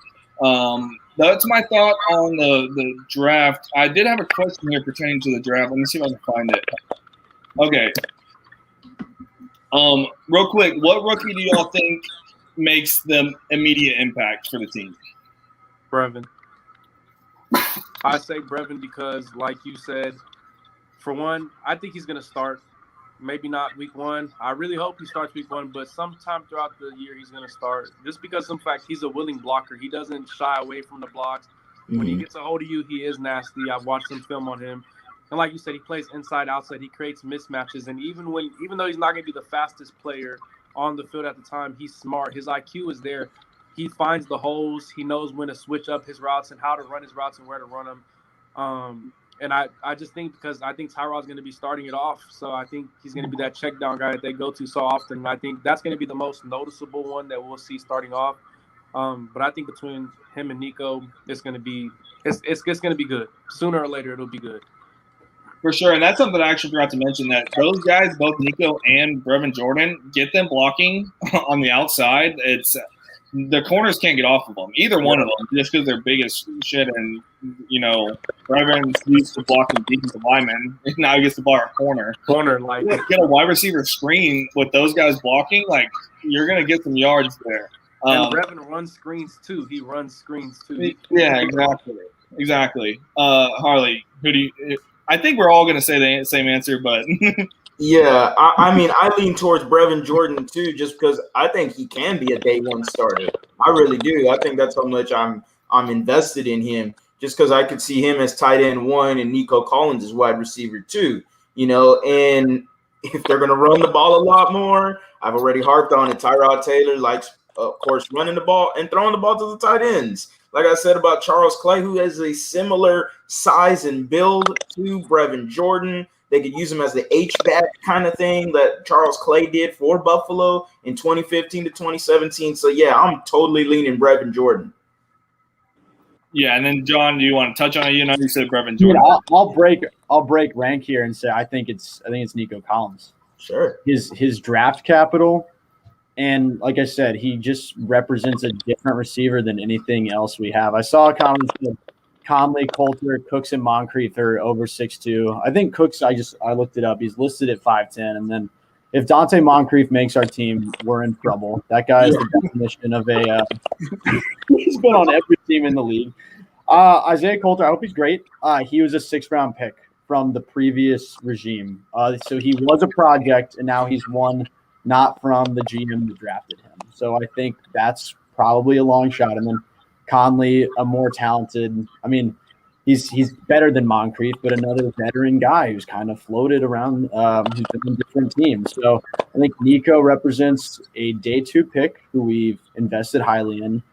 That's my thought on the draft. I did have a question here pertaining to the draft. Let me see if I can find it. Okay. Real quick, what rookie do y'all think makes the immediate impact for the team? Brevin. I say Brevin because, like you said, for one, I think he's going to start. Maybe not week 1. I really hope he starts week 1, but sometime throughout the year he's going to start. Just because, in fact, he's a willing blocker. He doesn't shy away from the blocks. When he gets a hold of you, he is nasty. I've watched some film on him. And like you said, he plays inside, outside. He creates mismatches. And even though he's not going to be the fastest player on the field at the time, he's smart. His IQ is there. He finds the holes. He knows when to switch up his routes and how to run his routes and where to run them. And I just think, because I think Tyrod's going to be starting it off. So I think he's going to be that check down guy that they go to so often. And I think that's going to be the most noticeable one that we'll see starting off. But I think between him and Nico, it's going to be good. Sooner or later, it'll be good. For sure. And that's something I actually forgot to mention, that those guys, both Nico and Brevin Jordan, get them blocking on the outside. The corners can't get off of them, either one of them, just because they're big as shit. And, Brevin's used to blocking defensive linemen, and now he gets to block a corner. Get a wide receiver screen with those guys blocking, like, you're going to get some yards there. And Brevin runs screens, too. He runs screens, too. Yeah, exactly. Harley, I think we're all going to say the same answer, but – Yeah, I mean, I lean towards Brevin Jordan too, just because I think he can be a day one starter. I really do. I think that's how much I'm invested in him, just because I could see him as tight end 1 and Nico Collins as wide receiver 2. And if they're going to run the ball a lot more, I've already harped on it. Tyrod Taylor likes, of course, running the ball and throwing the ball to the tight ends. Like I said about Charles Clay, who has a similar size and build to Brevin Jordan. They could use him as the H-back kind of thing that Charles Clay did for Buffalo in 2015 to 2017. So, yeah, I'm totally leaning Brevin Jordan. Yeah, and then, John, do you want to touch on it? You said Brevin Jordan. I'll break rank here and say I think it's Nico Collins. Sure. His draft capital, and like I said, he just represents a different receiver than anything else we have. I saw a comment that Conley, Coulter, Cooks, and Moncrief are over 6'2". I think Cooks, I looked it up. He's listed at 5'10". And then if Dante Moncrief makes our team, we're in trouble. That guy is the definition of he's been on every team in the league. Isaiah Coulter, I hope he's great. He was a 6th-round pick from the previous regime. So he was a project, and now he's one not from the GM that drafted him. So I think that's probably a long shot. And then Conley, a more talented – I mean, he's better than Moncrief, but another veteran guy who's kind of floated around, who's been on different teams. So I think Nico represents a day 2 pick who we've invested highly in,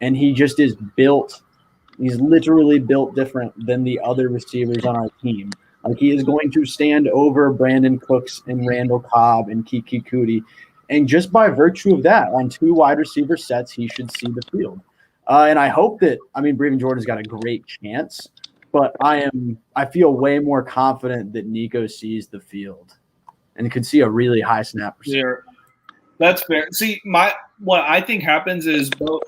and he just is built – he's literally built different than the other receivers on our team. Like, he is going to stand over Brandon Cooks and Randall Cobb and Kiki Cootie. And just by virtue of that, on 2 wide receiver sets, he should see the field. And I hope that – I mean, Brevin Jordan's got a great chance, but I feel way more confident that Nico sees the field and could see a really high snap percentage. Yeah, that's fair. See, what I think happens is both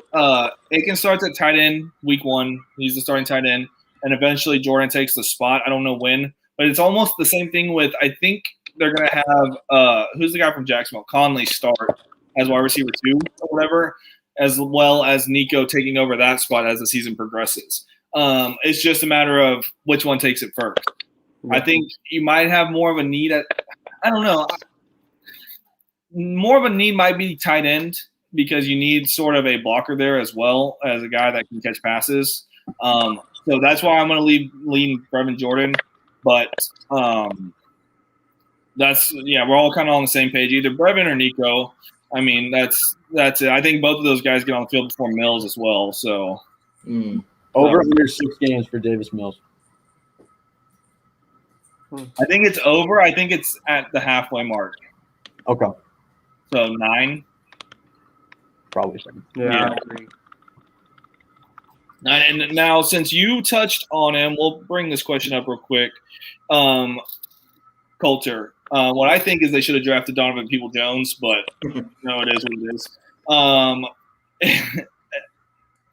Aiken starts at tight end week 1. He's the starting tight end, and eventually Jordan takes the spot. I don't know when, but it's almost the same thing with – I think they're going to have who's the guy from Jacksonville? Conley start as wide receiver 2 or whatever, as well as Nico taking over that spot as the season progresses. It's just a matter of which one takes it first. I think you might have more of a need at – I don't know. More of a need might be tight end because you need sort of a blocker there as well as a guy that can catch passes. So that's why I'm going to lean Brevin Jordan. But we're all kind of on the same page, either Brevin or Nico. I mean, that's it. I think both of those guys get on the field before Mills as well. So over under 6 games for Davis Mills. I think it's over. I think it's at the halfway mark. Okay. So 9. Probably 7. Yeah, I agree. And now, since you touched on him, we'll bring this question up real quick. Coulter. What I think is they should have drafted Donovan Peoples-Jones, but no, it is what it is.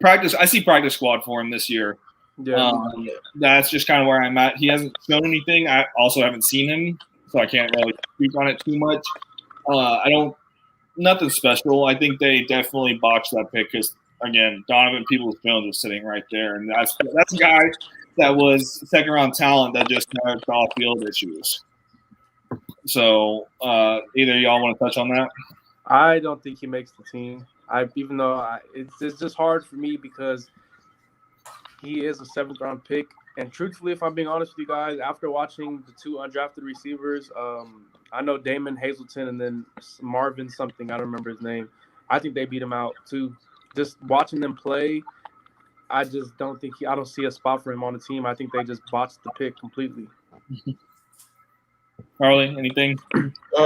Practice. I see practice squad for him this year. Yeah. That's just kind of where I'm at. He hasn't shown anything. I also haven't seen him, so I can't really speak on it too much. Nothing special. I think they definitely botched that pick because, again, Donovan Peoples-Jones was sitting right there, and that's a guy that was second-round talent that just had off-field issues. So, either y'all want to touch on that? I don't think he makes the team. It's just hard for me because he is a 7th-round pick. And truthfully, if I'm being honest with you guys, after watching the 2 undrafted receivers, I know Damon Hazleton and then Marvin something, I don't remember his name. I think they beat him out too. Just watching them play, I just don't think I don't see a spot for him on the team. I think they just botched the pick completely. Harley, anything?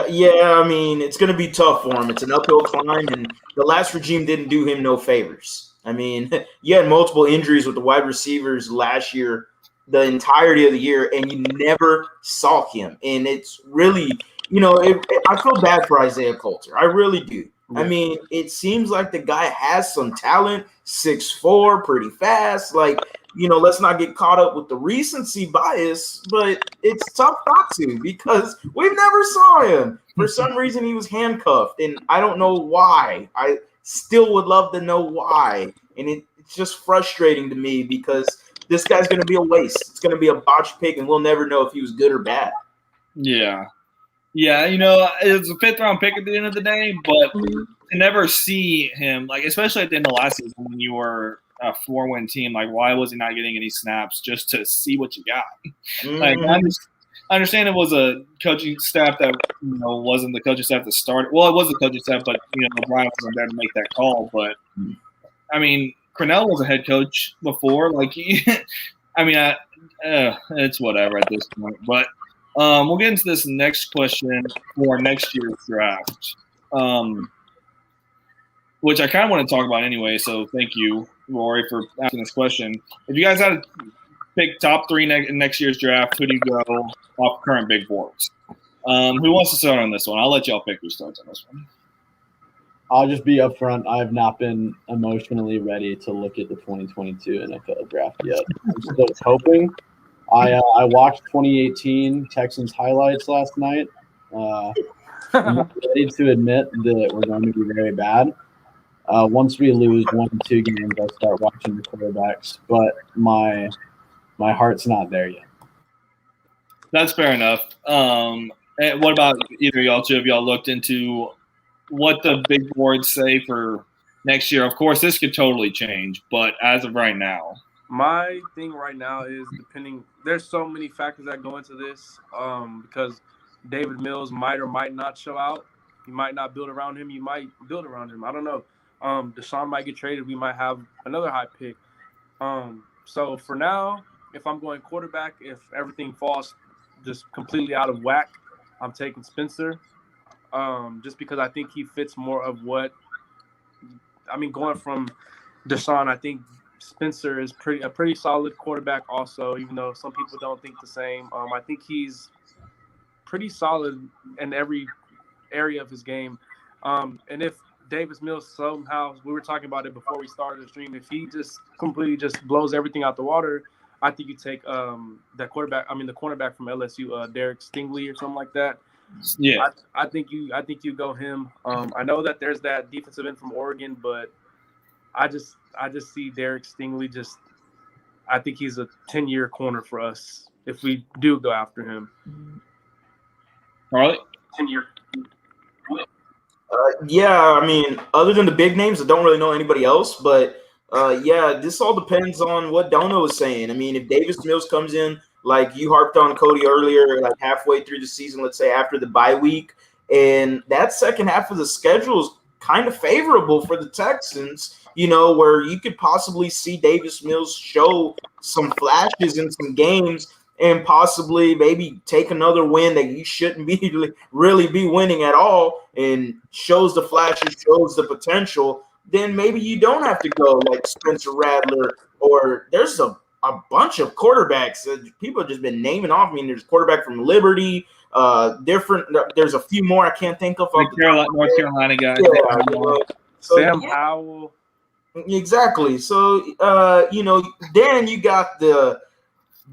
Yeah, I mean, it's going to be tough for him. It's an uphill climb, and the last regime didn't do him no favors. I mean, you had multiple injuries with the wide receivers last year, the entirety of the year, and you never saw him. And it's really, I feel bad for Isaiah Coulter. I really do. Yeah. I mean, it seems like the guy has some talent, 6'4", pretty fast. Like, let's not get caught up with the recency bias, but it's tough not to because we've never saw him. For some reason, he was handcuffed, and I don't know why. I still would love to know why. And it's just frustrating to me because this guy's going to be a waste. It's going to be a botched pick, and we'll never know if he was good or bad. Yeah. Yeah, it was a 5th-round pick at the end of the day, but to never see him, like, especially at the end of last season when you were a 4-win team, like, why was he not getting any snaps just to see what you got? Like, I understand it was a coaching staff that, wasn't the coaching staff that started. Well, it was the coaching staff, but, Brian wasn't there to make that call. But, I mean, Cornell was a head coach before. Like, it's whatever at this point. But we'll get into this next question for next year's draft, which I kind of want to talk about anyway. So thank you, Rory, for asking this question. If you guys had to pick top 3 in next year's draft, who do you go off current big boards? Who wants to start on this one? I'll let y'all pick who starts on this one. I'll just be upfront. I have not been emotionally ready to look at the 2022 NFL draft yet. I'm still hoping. I watched 2018 Texans highlights last night. I'm ready to admit that we're going to be very bad. Once we lose 1 or 2 games, I'll start watching the quarterbacks. But my heart's not there yet. That's fair enough. What about either of y'all two? Have y'all looked into what the big boards say for next year? Of course, this could totally change, but as of right now. My thing right now is there's so many factors that go into this because David Mills might or might not show out. You might not build around him. You might build around him. I don't know. Deshaun might get traded. We might have another high pick. So for now, if I'm going quarterback, if everything falls just completely out of whack, I'm taking Spencer just because I think he fits more of what – going from Deshaun, I think Spencer is a pretty solid quarterback also, even though some people don't think the same. I think he's pretty solid in every area of his game. And if Davis Mills somehow, we were talking about it before we started the stream, if he just completely just blows everything out the water, I think you take the cornerback from LSU, Derek Stingley or something like that. Yeah, I think you go him. I know that there's that defensive end from Oregon, but I just see Derek Stingley. I think he's a 10-year corner for us if we do go after him. All right, 10-year. Other than the big names, I don't really know anybody else. But this all depends on what Dono is saying. If Davis Mills comes in, like you harped on Cody earlier, like halfway through the season, let's say after the bye week, and that second half of the schedule is kind of favorable for the Texans, where you could possibly see Davis Mills show some flashes in some games and possibly maybe take another win that you shouldn't really be winning at all, and shows the flashes, shows the potential. Then maybe you don't have to go like Spencer Rattler, or there's a bunch of quarterbacks that people have just been naming off. I mean, there's a quarterback from Liberty, there's a few more I can't think of. North Carolina guy. Yeah, Sam Howell. Exactly. So, then you got the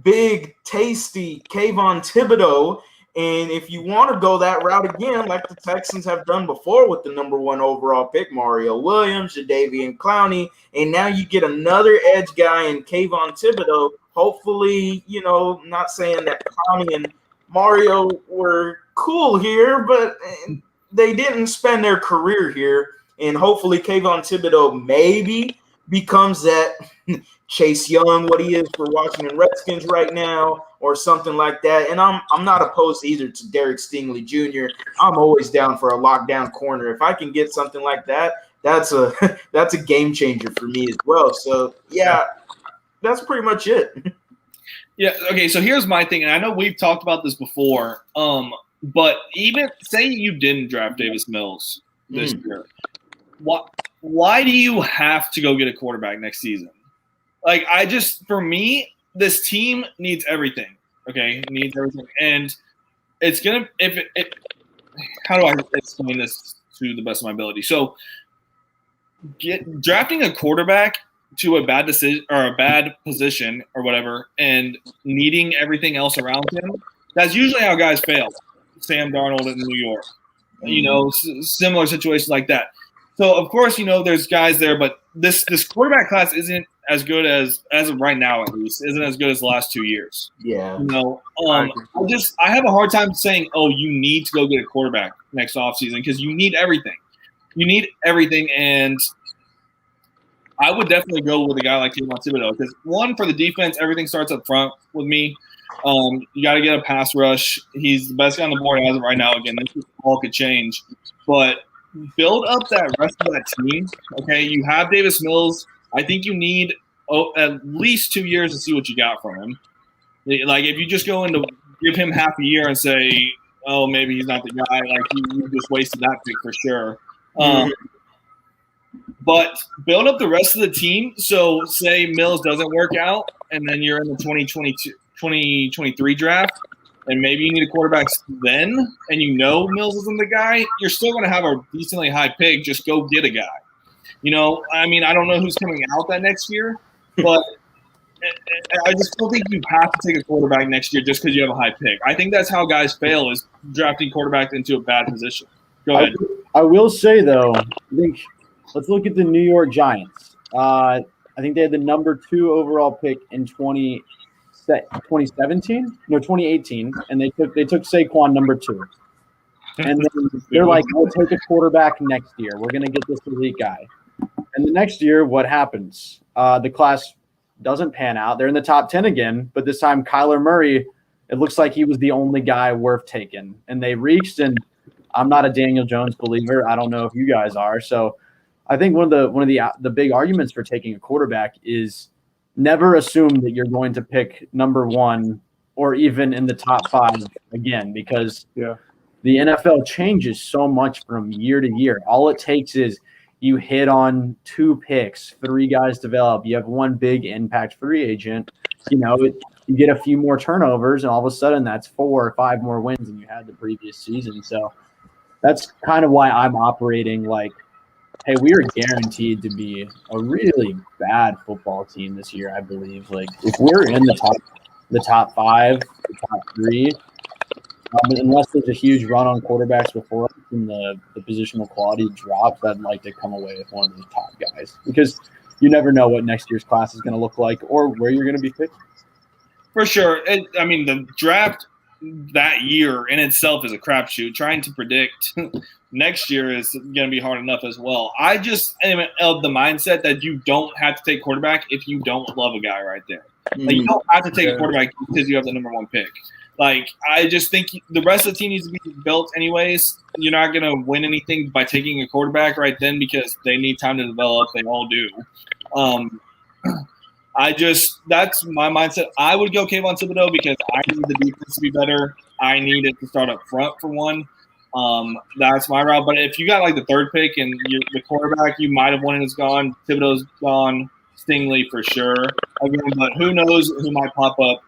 big, tasty Kayvon Thibodeau. And if you want to go that route again, like the Texans have done before with the number 1 overall pick, Mario Williams, Jadeveon Clowney, and now you get another edge guy in Kayvon Thibodeau. Hopefully, not saying that Clowney and Mario were cool here, but they didn't spend their career here. And hopefully Kayvon Thibodeau maybe becomes that Chase Young, what he is for Washington Redskins right now, or something like that. And I'm not opposed either to Derek Stingley Jr. I'm always down for a lockdown corner. If I can get something like that, that's a game changer for me as well. So yeah, that's pretty much it. Yeah. Okay. So here's my thing, and I know we've talked about this before. But even say you didn't draft Davis Mills this year, why do you have to go get a quarterback next season? Like, for me, this team needs everything. Okay, needs everything, and it's gonna. How do I explain this to the best of my ability? So, drafting a quarterback to a bad decision or a bad position or whatever, and needing everything else around him. That's usually how guys fail. Sam Darnold in New York, similar situations like that. So of course, there's guys there, but this quarterback class isn't as good as of right now, at least, isn't as good as the last 2 years. Yeah. I have a hard time saying, oh, you need to go get a quarterback next offseason, because you need everything. You need everything, and I would definitely go with a guy like Kayvon Thibodeau, because one, for the defense, everything starts up front with me. You got to get a pass rush. He's the best guy on the board as of right now. Again, this all could change, but build up that rest of that team. Okay, you have Davis Mills. I think you need at least 2 years to see what you got from him. Like, if you just go into give him half a year and say, oh, maybe he's not the guy, like you just wasted that pick for sure. But build up the rest of the team. So say Mills doesn't work out, and then you're in the 2023 draft, and maybe you need a quarterback then, and Mills isn't the guy, you're still going to have a decently high pick. Just go get a guy. I mean, I don't know who's coming out that next year, but I just don't think you have to take a quarterback next year just because you have a high pick. I think that's how guys fail, is drafting quarterbacks into a bad position. Go ahead. I will say, though, let's look at the New York Giants. I think they had the number 2 overall pick in 2017, no, 2018, and they took Saquon number 2. And then they're like, we'll take a quarterback next year. We're going to get this elite guy. And the next year, what happens? The class doesn't pan out. They're in the top 10 again, but this time Kyler Murray, it looks like he was the only guy worth taking. And they reached, and I'm not a Daniel Jones believer. I don't know if you guys are. So I think one of the big arguments for taking a quarterback is never assume that you're going to pick number 1 or even in the top 5 again, because the NFL changes so much from year to year. All it takes is you hit on 2 picks, 3 guys develop, you have 1 big impact free agent, you get a few more turnovers, and all of a sudden that's 4 or 5 more wins than you had the previous season. So that's kind of why I'm operating like, hey, we are guaranteed to be a really bad football team this year, I believe. Like, if we're in the top 5, the top 3, unless there's a huge run on quarterbacks before us and the positional quality drops, I'd like to come away with one of those top guys, because you never know what next year's class is going to look like or where you're going to be picked. For sure. I mean, the draft that year in itself is a crapshoot. Trying to predict next year is going to be hard enough as well. I just am of the mindset that you don't have to take quarterback if you don't love a guy right there. Like, you don't have to take a quarterback because you have the number 1 pick. Like, I just think the rest of the team needs to be built anyways. You're not going to win anything by taking a quarterback right then because they need time to develop. They all do. That's my mindset. I would go Kayvon Thibodeau because I need the defense to be better. I need it to start up front for one. That's my route. But if you got like the 3rd pick and the quarterback you might have wanted is gone, Thibodeau's gone, Stingley for sure. Again, but who knows who might pop up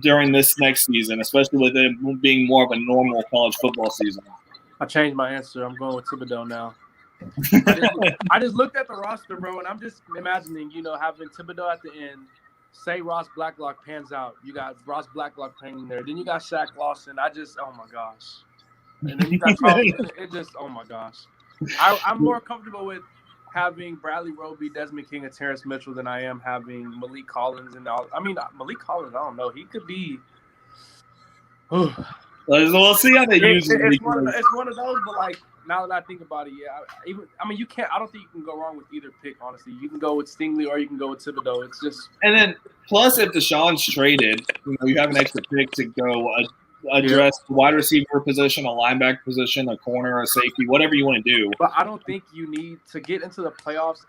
during this next season, especially with it being more of a normal college football season. I changed my answer. I'm going with Thibodeau now. I just looked at the roster, bro, and I'm just imagining, having Thibodeau at the end. Say Ross Blacklock pans out. You got Ross Blacklock playing there. Then you got Shaq Lawson. Oh my gosh. And then you got oh my gosh. I'm more comfortable with having Bradley Roby, Desmond King, and Terrence Mitchell than I am having Malik Collins and all. I mean, Malik Collins, I don't know. He could be. We'll see how they use it. It's one of those, but like now that I think about it, yeah. You can't. I don't think you can go wrong with either pick. Honestly, you can go with Stingley or you can go with Thibodeau. It's just. And then plus, if Deshaun's traded, you have an extra pick to go address the wide receiver position, a linebacker position, a corner, a safety, whatever you want to do. But I don't think you need to get into the playoffs.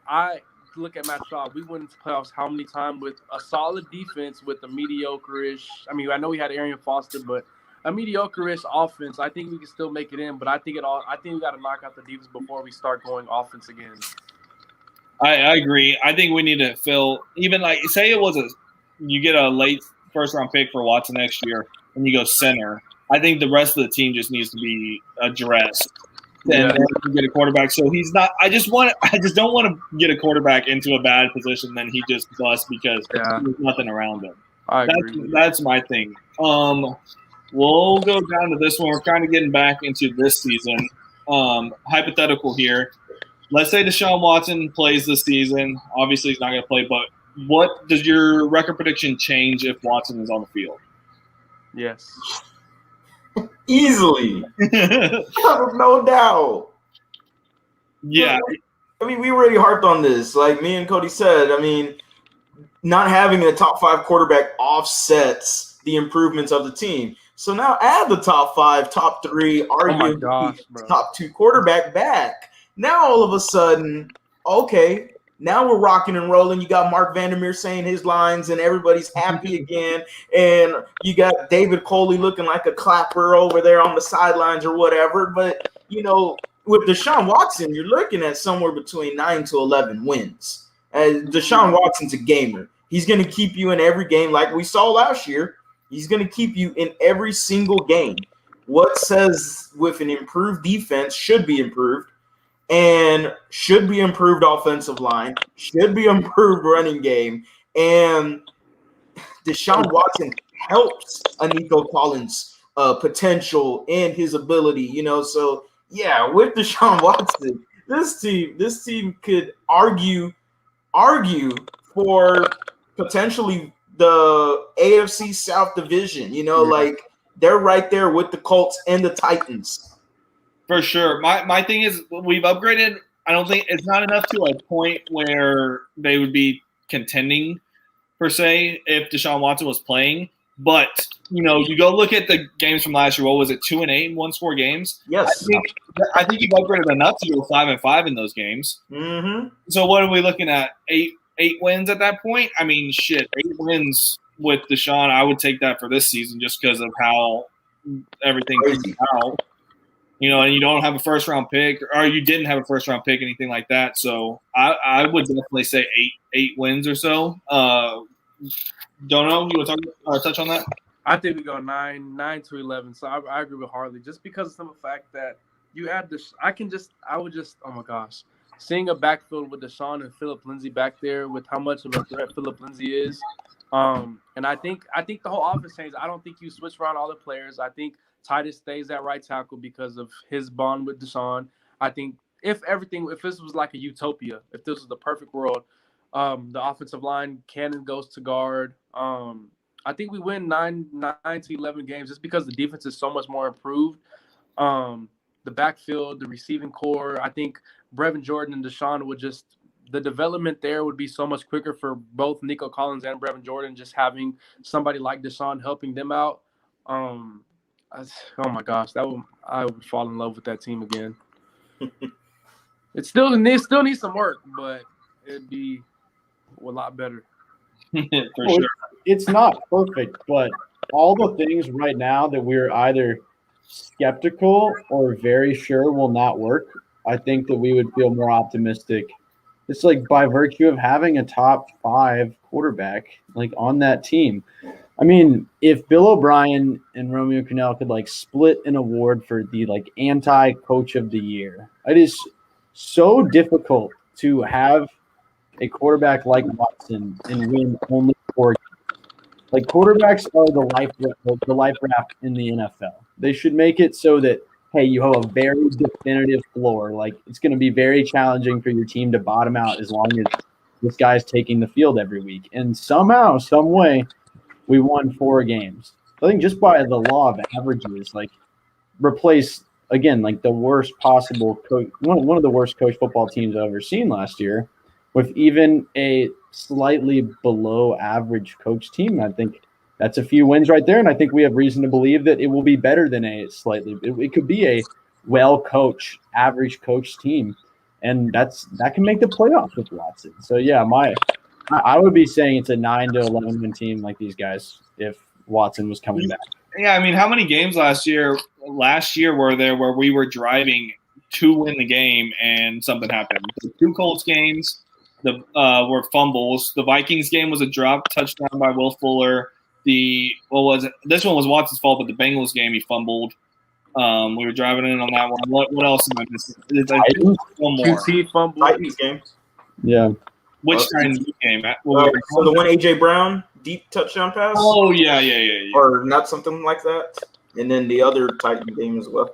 I look at Matt Schaub. We went into playoffs how many times with a solid defense with a mediocre-ish. I mean, I know we had Arian Foster, but a mediocre-ish offense. I think we can still make it in, but I think we got to knock out the defense before we start going offense again. I agree. I think we need to fill even like say it was you get a late first-round pick for Watson next year. And you go center. I think the rest of the team just needs to be addressed. And then you get a quarterback. So he's not. I just don't want to get a quarterback into a bad position. Then he just busts because there's nothing around him. That's my thing. We'll go down to this one. We're kind of getting back into this season. Hypothetical here. Let's say Deshaun Watson plays this season. Obviously, he's not going to play. But what does your record prediction change if Watson is on the field? Yes. Easily. No doubt. Yeah. I mean, we already harped on this. Like me and Cody said, I mean, not having a top 5 quarterback offsets the improvements of the team. So now add the top 5, top 3, arguably top 2 quarterback back. Now all of a sudden, okay, now we're rocking and rolling. You got Mark Vandermeer saying his lines, and everybody's happy again. And you got David Coley looking like a clapper over there on the sidelines or whatever. But, with Deshaun Watson, you're looking at somewhere between 9 to 11 wins. Deshaun Watson's a gamer. He's going to keep you in every game like we saw last year. He's going to keep you in every single game. What says with an improved defense should be improved. And should be improved offensive line, should be improved running game, and Deshaun Watson helps Nico Collins' potential and his ability. So yeah, with Deshaun Watson, this team could argue for potentially the AFC South division. Like they're right there with the Colts and the Titans. For sure. My thing is we've upgraded. I don't think it's not enough to a point where they would be contending, per se, if Deshaun Watson was playing. But, you go look at the games from last year. What was it, 2-8 in one-score games? Yes. I think you've upgraded enough to go 5-5 in those games. Mm-hmm. So what are we looking at? 8 wins at that point? I mean, 8 wins with Deshaun. I would take that for this season just because of how everything came out. And you don't have a first-round pick, or you didn't have a first-round pick, anything like that. So I would definitely say 8 wins or so. Dono, you want to touch on that? I think we go 9 to 11. So I agree with Harley, just because of some of the fact that you add this. Oh my gosh, seeing a backfield with Deshaun and Phillip Lindsay back there with how much of a threat Phillip Lindsay is. And I think the whole offense changed. I don't think you switch around all the players. I think Titus stays at right tackle because of his bond with Deshaun. I think if this was like a utopia, if this was the perfect world, the offensive line, Cannon goes to guard. I think we win 9 to 11 games just because the defense is so much more improved. The backfield, the receiving core, I think Brevin Jordan and Deshaun would just the development there would be so much quicker for both Nico Collins and Brevin Jordan, just having somebody like Deshaun helping them out. Oh my gosh, I would fall in love with that team again. It still needs some work, but it'd be a lot better. For sure. It's not perfect, but all the things right now that we're either skeptical or very sure will not work, I think that we would feel more optimistic. It's like by virtue of having a top 5 quarterback like on that team. I mean, if Bill O'Brien and Romeo Crennel could like split an award for the like anti-coach of the year, it is so difficult to have a quarterback like Watson and win only 4 games. Like quarterbacks are the life raft in the NFL. They should make it so that, hey, you have a very definitive floor. Like it's going to be very challenging for your team to bottom out as long as this guy's taking the field every week. And somehow, some way, we won 4 games. I think just by the law of averages, like replace again like the worst possible coach, one of the worst coach football teams I've ever seen last year, with even a slightly below average coach team. I think that's a few wins right there, and I think we have reason to believe that it will be better than a slightly. It could be a well-coached, average coach team, and that can make the playoffs with Watson. So yeah, I would be saying it's a 9 to 11 win team like these guys if Watson was coming back. Yeah, I mean, how many games last year were there where we were driving to win the game and something happened? The 2 Colts games were fumbles. The Vikings game was a drop touchdown by Will Fuller. This one was Watson's fault, but the Bengals game he fumbled. We were driving in on that one. What else am I missing? One more. QT fumble. Titans game. Yeah. Which Titans game? So the one A.J. Brown deep touchdown pass? Oh, yeah. Or not something like that? And then the other Titan game as well.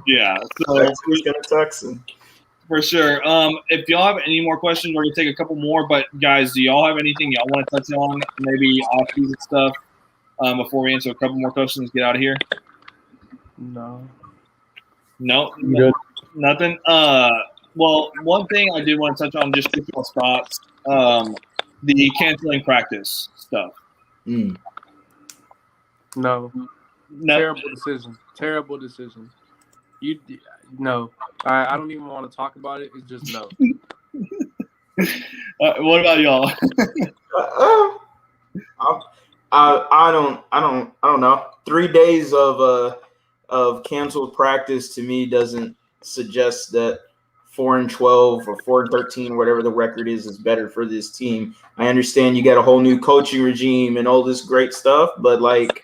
Yeah. So Texans gonna Texan. For sure. If y'all have any more questions, we're going to take a couple more. But, guys, do y'all have anything y'all want to touch on? Maybe off-season stuff before we answer a couple more questions, get out of here? No. No? Good. Nothing? Well, one thing I did want to touch on, just quick thoughts, the canceling practice stuff. No. Terrible decision. No. I don't even want to talk about it. It's just no. What about y'all? I don't know. 3 days of canceled practice to me doesn't suggest that 4-12 or 4-13, whatever the record is better for this team. I understand you got a whole new coaching regime and all this great stuff, but like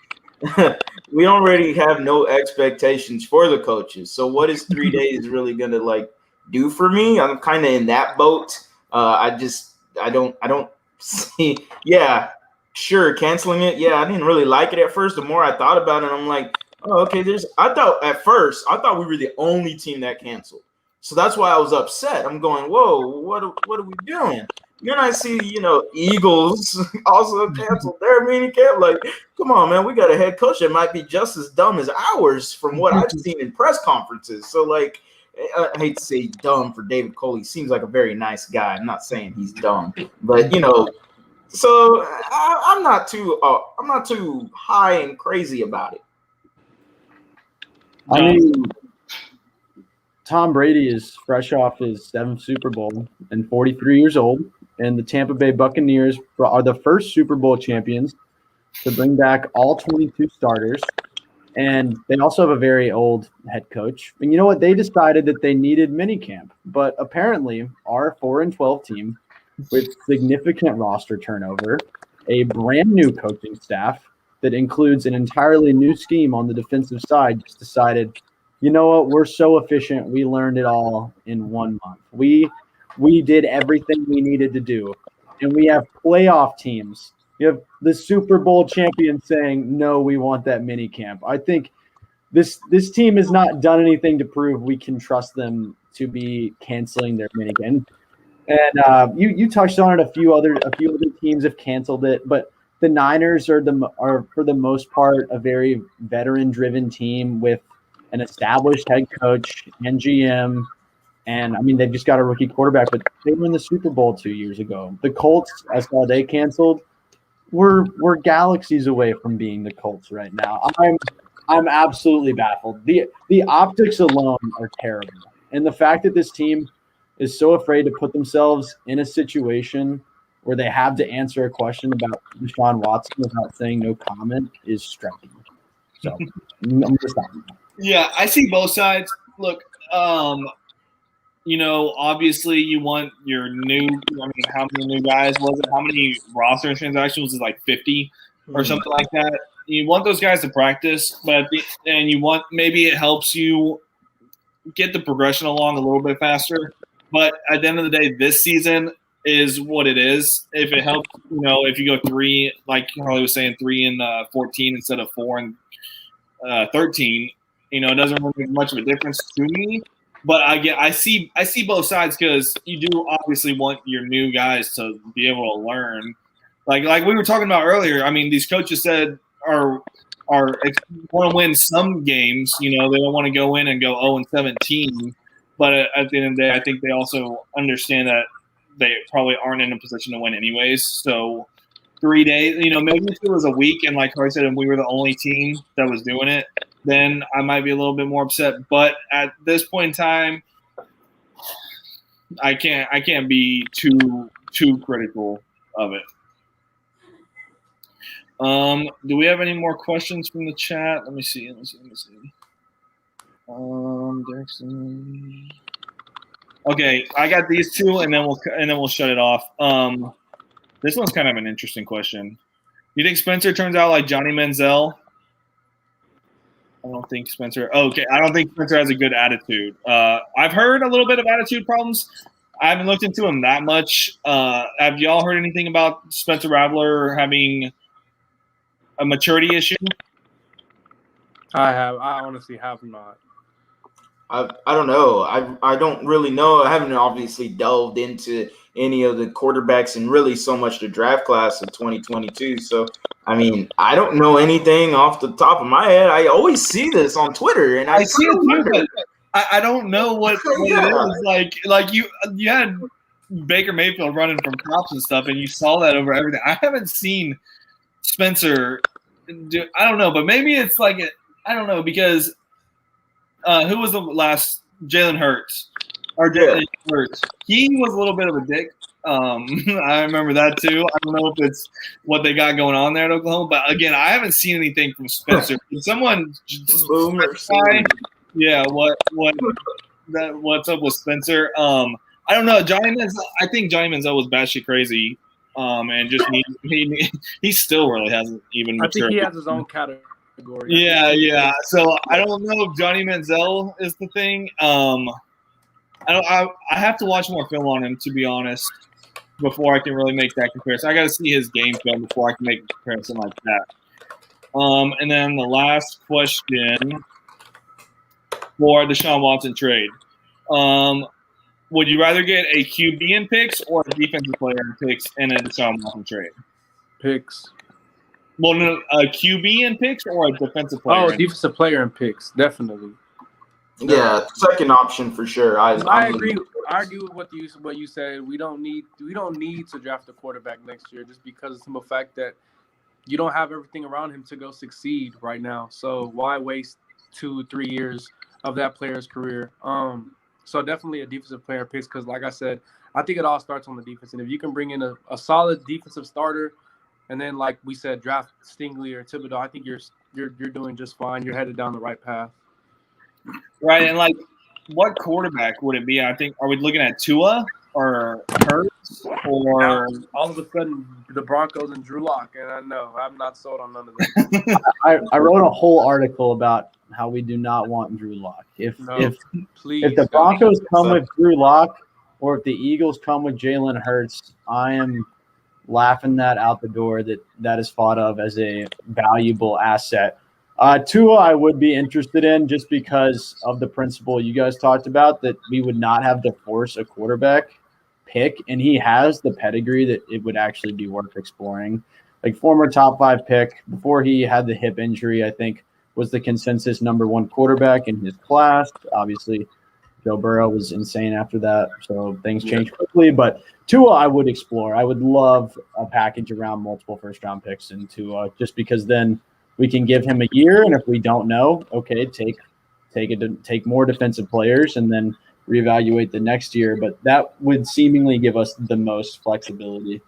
we already have no expectations for the coaches. So what is 3 days really gonna like do for me? I'm kind of in that boat. I don't see. Yeah, sure, canceling it. Yeah, I didn't really like it at first. The more I thought about it, I'm like, oh, okay. I thought we were the only team that canceled. So that's why I was upset. I'm going, whoa, what are we doing? Then I see, Eagles also canceled their mini camp. Like, come on, man, we got a head coach that might be just as dumb as ours from what I've seen in press conferences. So, like, I hate to say dumb for David Cole. He seems like a very nice guy. I'm not saying he's dumb, but so I'm not too high and crazy about it. I mean, Tom Brady is fresh off his 7th Super Bowl and 43 years old, and the Tampa Bay Buccaneers are the first Super Bowl champions to bring back all 22 starters, and they also have a very old head coach. And you know what? They decided that they needed minicamp, but apparently our 4-12 team with significant roster turnover, a brand new coaching staff that includes an entirely new scheme on the defensive side, just decided, you know what, we're so efficient, we learned it all in 1 month. We did everything we needed to do. And we have playoff teams. You have the Super Bowl champion saying, no, we want that mini camp. I think this team has not done anything to prove we can trust them to be canceling their mini camp. And you touched on it. A few other teams have canceled it, but the Niners are for the most part a very veteran-driven team with an established head coach and GM And I mean, they've just got a rookie quarterback, but they were in the Super Bowl 2 years ago. The Colts, I saw they canceled. We're galaxies away from being the Colts right now. I'm absolutely baffled. The optics alone are terrible. And the fact that this team is so afraid to put themselves in a situation where they have to answer a question about Deshaun Watson without saying no comment is striking. So I'm just not. Yeah, I see both sides. Look, obviously you want your new. I mean, how many new guys was it? How many roster transactions was it? Like 50 or something like that. You want those guys to practice, and you want maybe it helps you get the progression along a little bit faster. But at the end of the day, this season is what it is. If it helps, if you go 3, like Harley was saying, 3 and 14 instead of 4 and 13, it doesn't really make much of a difference to me. But I see both sides because you do obviously want your new guys to be able to learn. Like we were talking about earlier. I mean, these coaches said are want to win some games. They don't want to go in and go 0-17. But at the end of the day, I think they also understand that they probably aren't in a position to win anyways. So 3 days, maybe if it was a week and like Harry said, and we were the only team that was doing it, then I might be a little bit more upset. But at this point in time, I can't be too critical of it. Do we have any more questions from the chat? Let me see. Okay, I got these 2, and then we'll shut it off. This one's kind of an interesting question. You think Spencer turns out like Johnny Manziel? I don't think Spencer. Okay, I don't think Spencer has a good attitude. I've heard a little bit of attitude problems. I haven't looked into him that much. Have y'all heard anything about Spencer Rattler having a maturity issue? I honestly have not. I don't know. I don't really know. I haven't obviously delved into any of the quarterbacks and really so much the draft class of 2022. So, I mean, I don't know anything off the top of my head. I always see this on Twitter, and I see it too, but I don't know what it is. Like you had Baker Mayfield running from cops and stuff, and you saw that over everything. I haven't seen Spencer do. I don't know, but maybe it's like I don't know because who was the last Jalen Hurts? Jalen Hurts. He was a little bit of a dick. I remember that too. I don't know if it's what they got going on there at Oklahoma, but again, I haven't seen anything from Spencer. Can someone specify? Yeah, what's up with Spencer? I don't know. I think Johnny Manziel was batshit crazy, and just he still really hasn't even matured. I think he has his own category. Yeah. So I don't know if Johnny Manziel is the thing. I have to watch more film on him, to be honest, before I can really make that comparison. I got to see his game film before I can make a comparison like that. And then the last question for the Deshaun Watson trade. Would you rather get a QB in picks or a defensive player in picks in a Deshaun Watson trade? Picks. Well, no, a QB in picks or a defensive player? Oh, defensive player in picks, definitely. Yeah, second option for sure. I agree. I agree with what you said. We don't need to draft a quarterback next year just because of the simple fact that you don't have everything around him to go succeed right now. So why waste 2-3 years of that player's career? So definitely a defensive player picks because, like I said, I think it all starts on the defense. And if you can bring in a solid defensive starter, and then like we said, draft Stingley or Thibodeau, I think you're doing just fine. You're headed down the right path. Right, and like, what quarterback would it be? I think, are we looking at Tua or Hurts or all of a sudden the Broncos and Drew Lock? And I know I'm not sold on none of them. I wrote a whole article about how we do not want Drew Lock. If the Broncos come with Drew Lock or if the Eagles come with Jalen Hurts, I am laughing that out the door. That is thought of as a valuable asset. Tua, I would be interested in just because of the principle you guys talked about that we would not have to force a quarterback pick, and he has the pedigree that it would actually be worth exploring. Like former top 5 pick before he had the hip injury, I think was the consensus number 1 quarterback in his class. Obviously, Joe Burrow was insane after that, so things changed quickly. But Tua, I would explore. I would love a package around multiple first-round picks in Tua, just because then we can give him a year, and if we don't know, okay, take more defensive players, and then reevaluate the next year. But that would seemingly give us the most flexibility.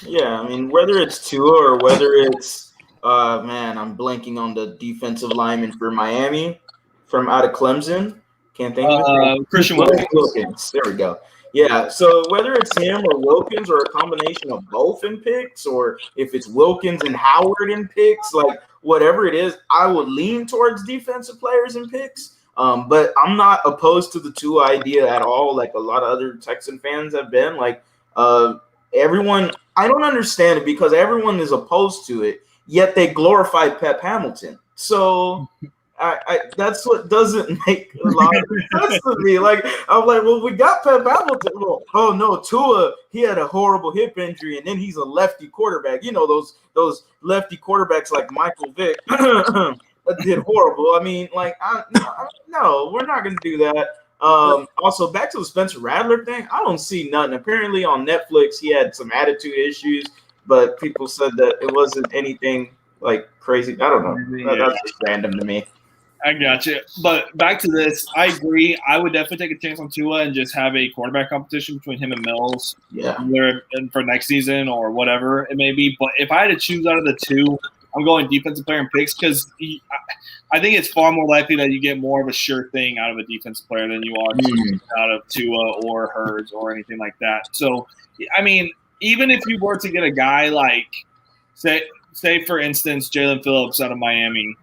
Yeah, I mean, whether it's Tua or whether it's man, I'm blanking on the defensive lineman for Miami from out of Clemson. Can't think of it. Christian Wilkins. There we go. Yeah, so whether it's him or Wilkins or a combination of both in picks, or if it's Wilkins and Howard in picks, like whatever it is, I would lean towards defensive players in picks. But I'm not opposed to the Tua idea at all, like a lot of other Texan fans have been. Like everyone, I don't understand it because everyone is opposed to it, yet they glorify Pep Hamilton. So I that's what doesn't make a lot of sense to me. Like, I'm like, well, we got Pep Hamilton. Well, oh no, Tua, he had a horrible hip injury, and then he's a lefty quarterback. You know, those lefty quarterbacks like Michael Vick did horrible. I mean, like, no, we're not going to do that. Also, back to the Spencer Rattler thing, I don't see nothing. Apparently on Netflix, he had some attitude issues, but people said that it wasn't anything like crazy. I don't know. That's just random to me. I got you. But back to this, I agree. I would definitely take a chance on Tua and just have a quarterback competition between him and Mills for next season or whatever it may be. But if I had to choose out of the two, I'm going defensive player and picks because I think it's far more likely that you get more of a sure thing out of a defensive player than you are out of Tua or Hurts or anything like that. So, I mean, even if you were to get a guy like, say for instance, Jalen Phillips out of Miami,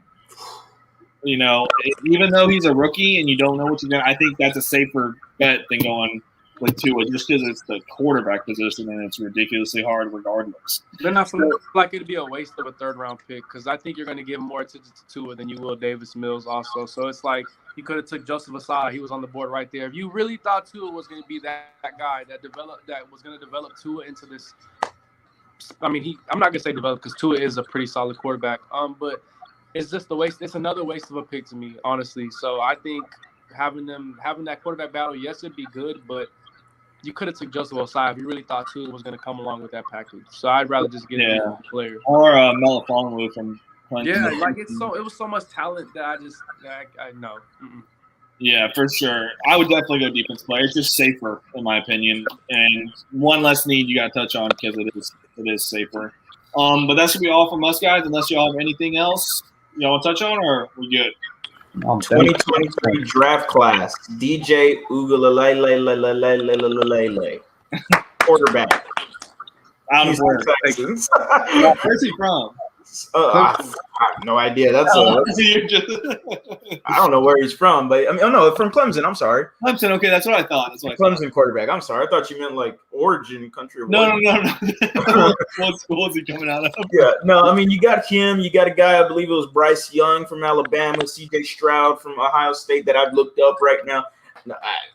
you know, even though he's a rookie and you don't know what you're going to, I think that's a safer bet than going with Tua just because it's the quarterback position and it's ridiculously hard regardless. Then I feel like it'd be a waste of a third-round pick because I think you're going to give more attention to Tua than you will Davis Mills also. So it's like you could have took Joseph Asai. He was on the board right there. If you really thought Tua was going to be that guy that was going to develop Tua into this – I mean, I'm not going to say develop because Tua is a pretty solid quarterback. But it's just a waste. It's another waste of a pick to me, honestly. So I think having that quarterback battle, yes, it'd be good, but you could have took Joseph Osai if you really thought Tua was going to come along with that package. So I'd rather just get a player. Or Melifonwu from Clemson. Yeah, like it was so much talent that I know. Yeah, for sure. I would definitely go defense player. It's just safer, in my opinion. And one less need you got to touch on because it is safer. But that should be all from us, guys, unless y'all have anything else y'all want to touch on, or we good? 2023 draft class. DJ Ugalele quarterback. Out of where? Texans. Where's he from? I have no idea. I don't know where he's from, but I mean, no, from Clemson. I'm sorry. Clemson. Okay, that's what I thought. Clemson quarterback. I'm sorry. I thought you meant like origin country. No. What school is he coming out of? Yeah, no. I mean, you got him. You got a guy. I believe it was Bryce Young from Alabama. C.J. Stroud from Ohio State that I've looked up right now.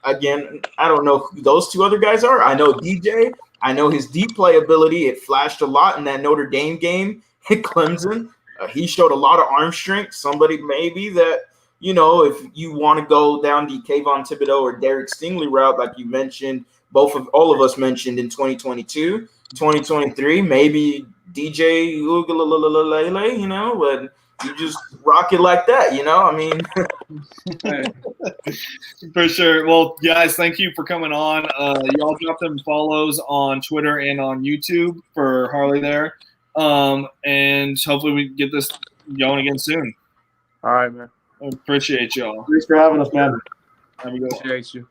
I don't know who those two other guys are. I know DJ. I know his deep play ability. It flashed a lot in that Notre Dame game. At Clemson, he showed a lot of arm strength. Somebody maybe that, you know, if you want to go down the Kayvon Thibodeau or Derek Stingley route, like you mentioned, all of us mentioned in 2022, 2023, maybe DJ Ugalele, you know, but you just rock it like that, you know? I mean, for sure. Well, guys, thank you for coming on. Y'all drop them follows on Twitter and on YouTube for Harley there. And hopefully we can get this going again soon. All right, man. I appreciate y'all. Thanks for having us, man. Have a good one. Appreciate you.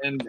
And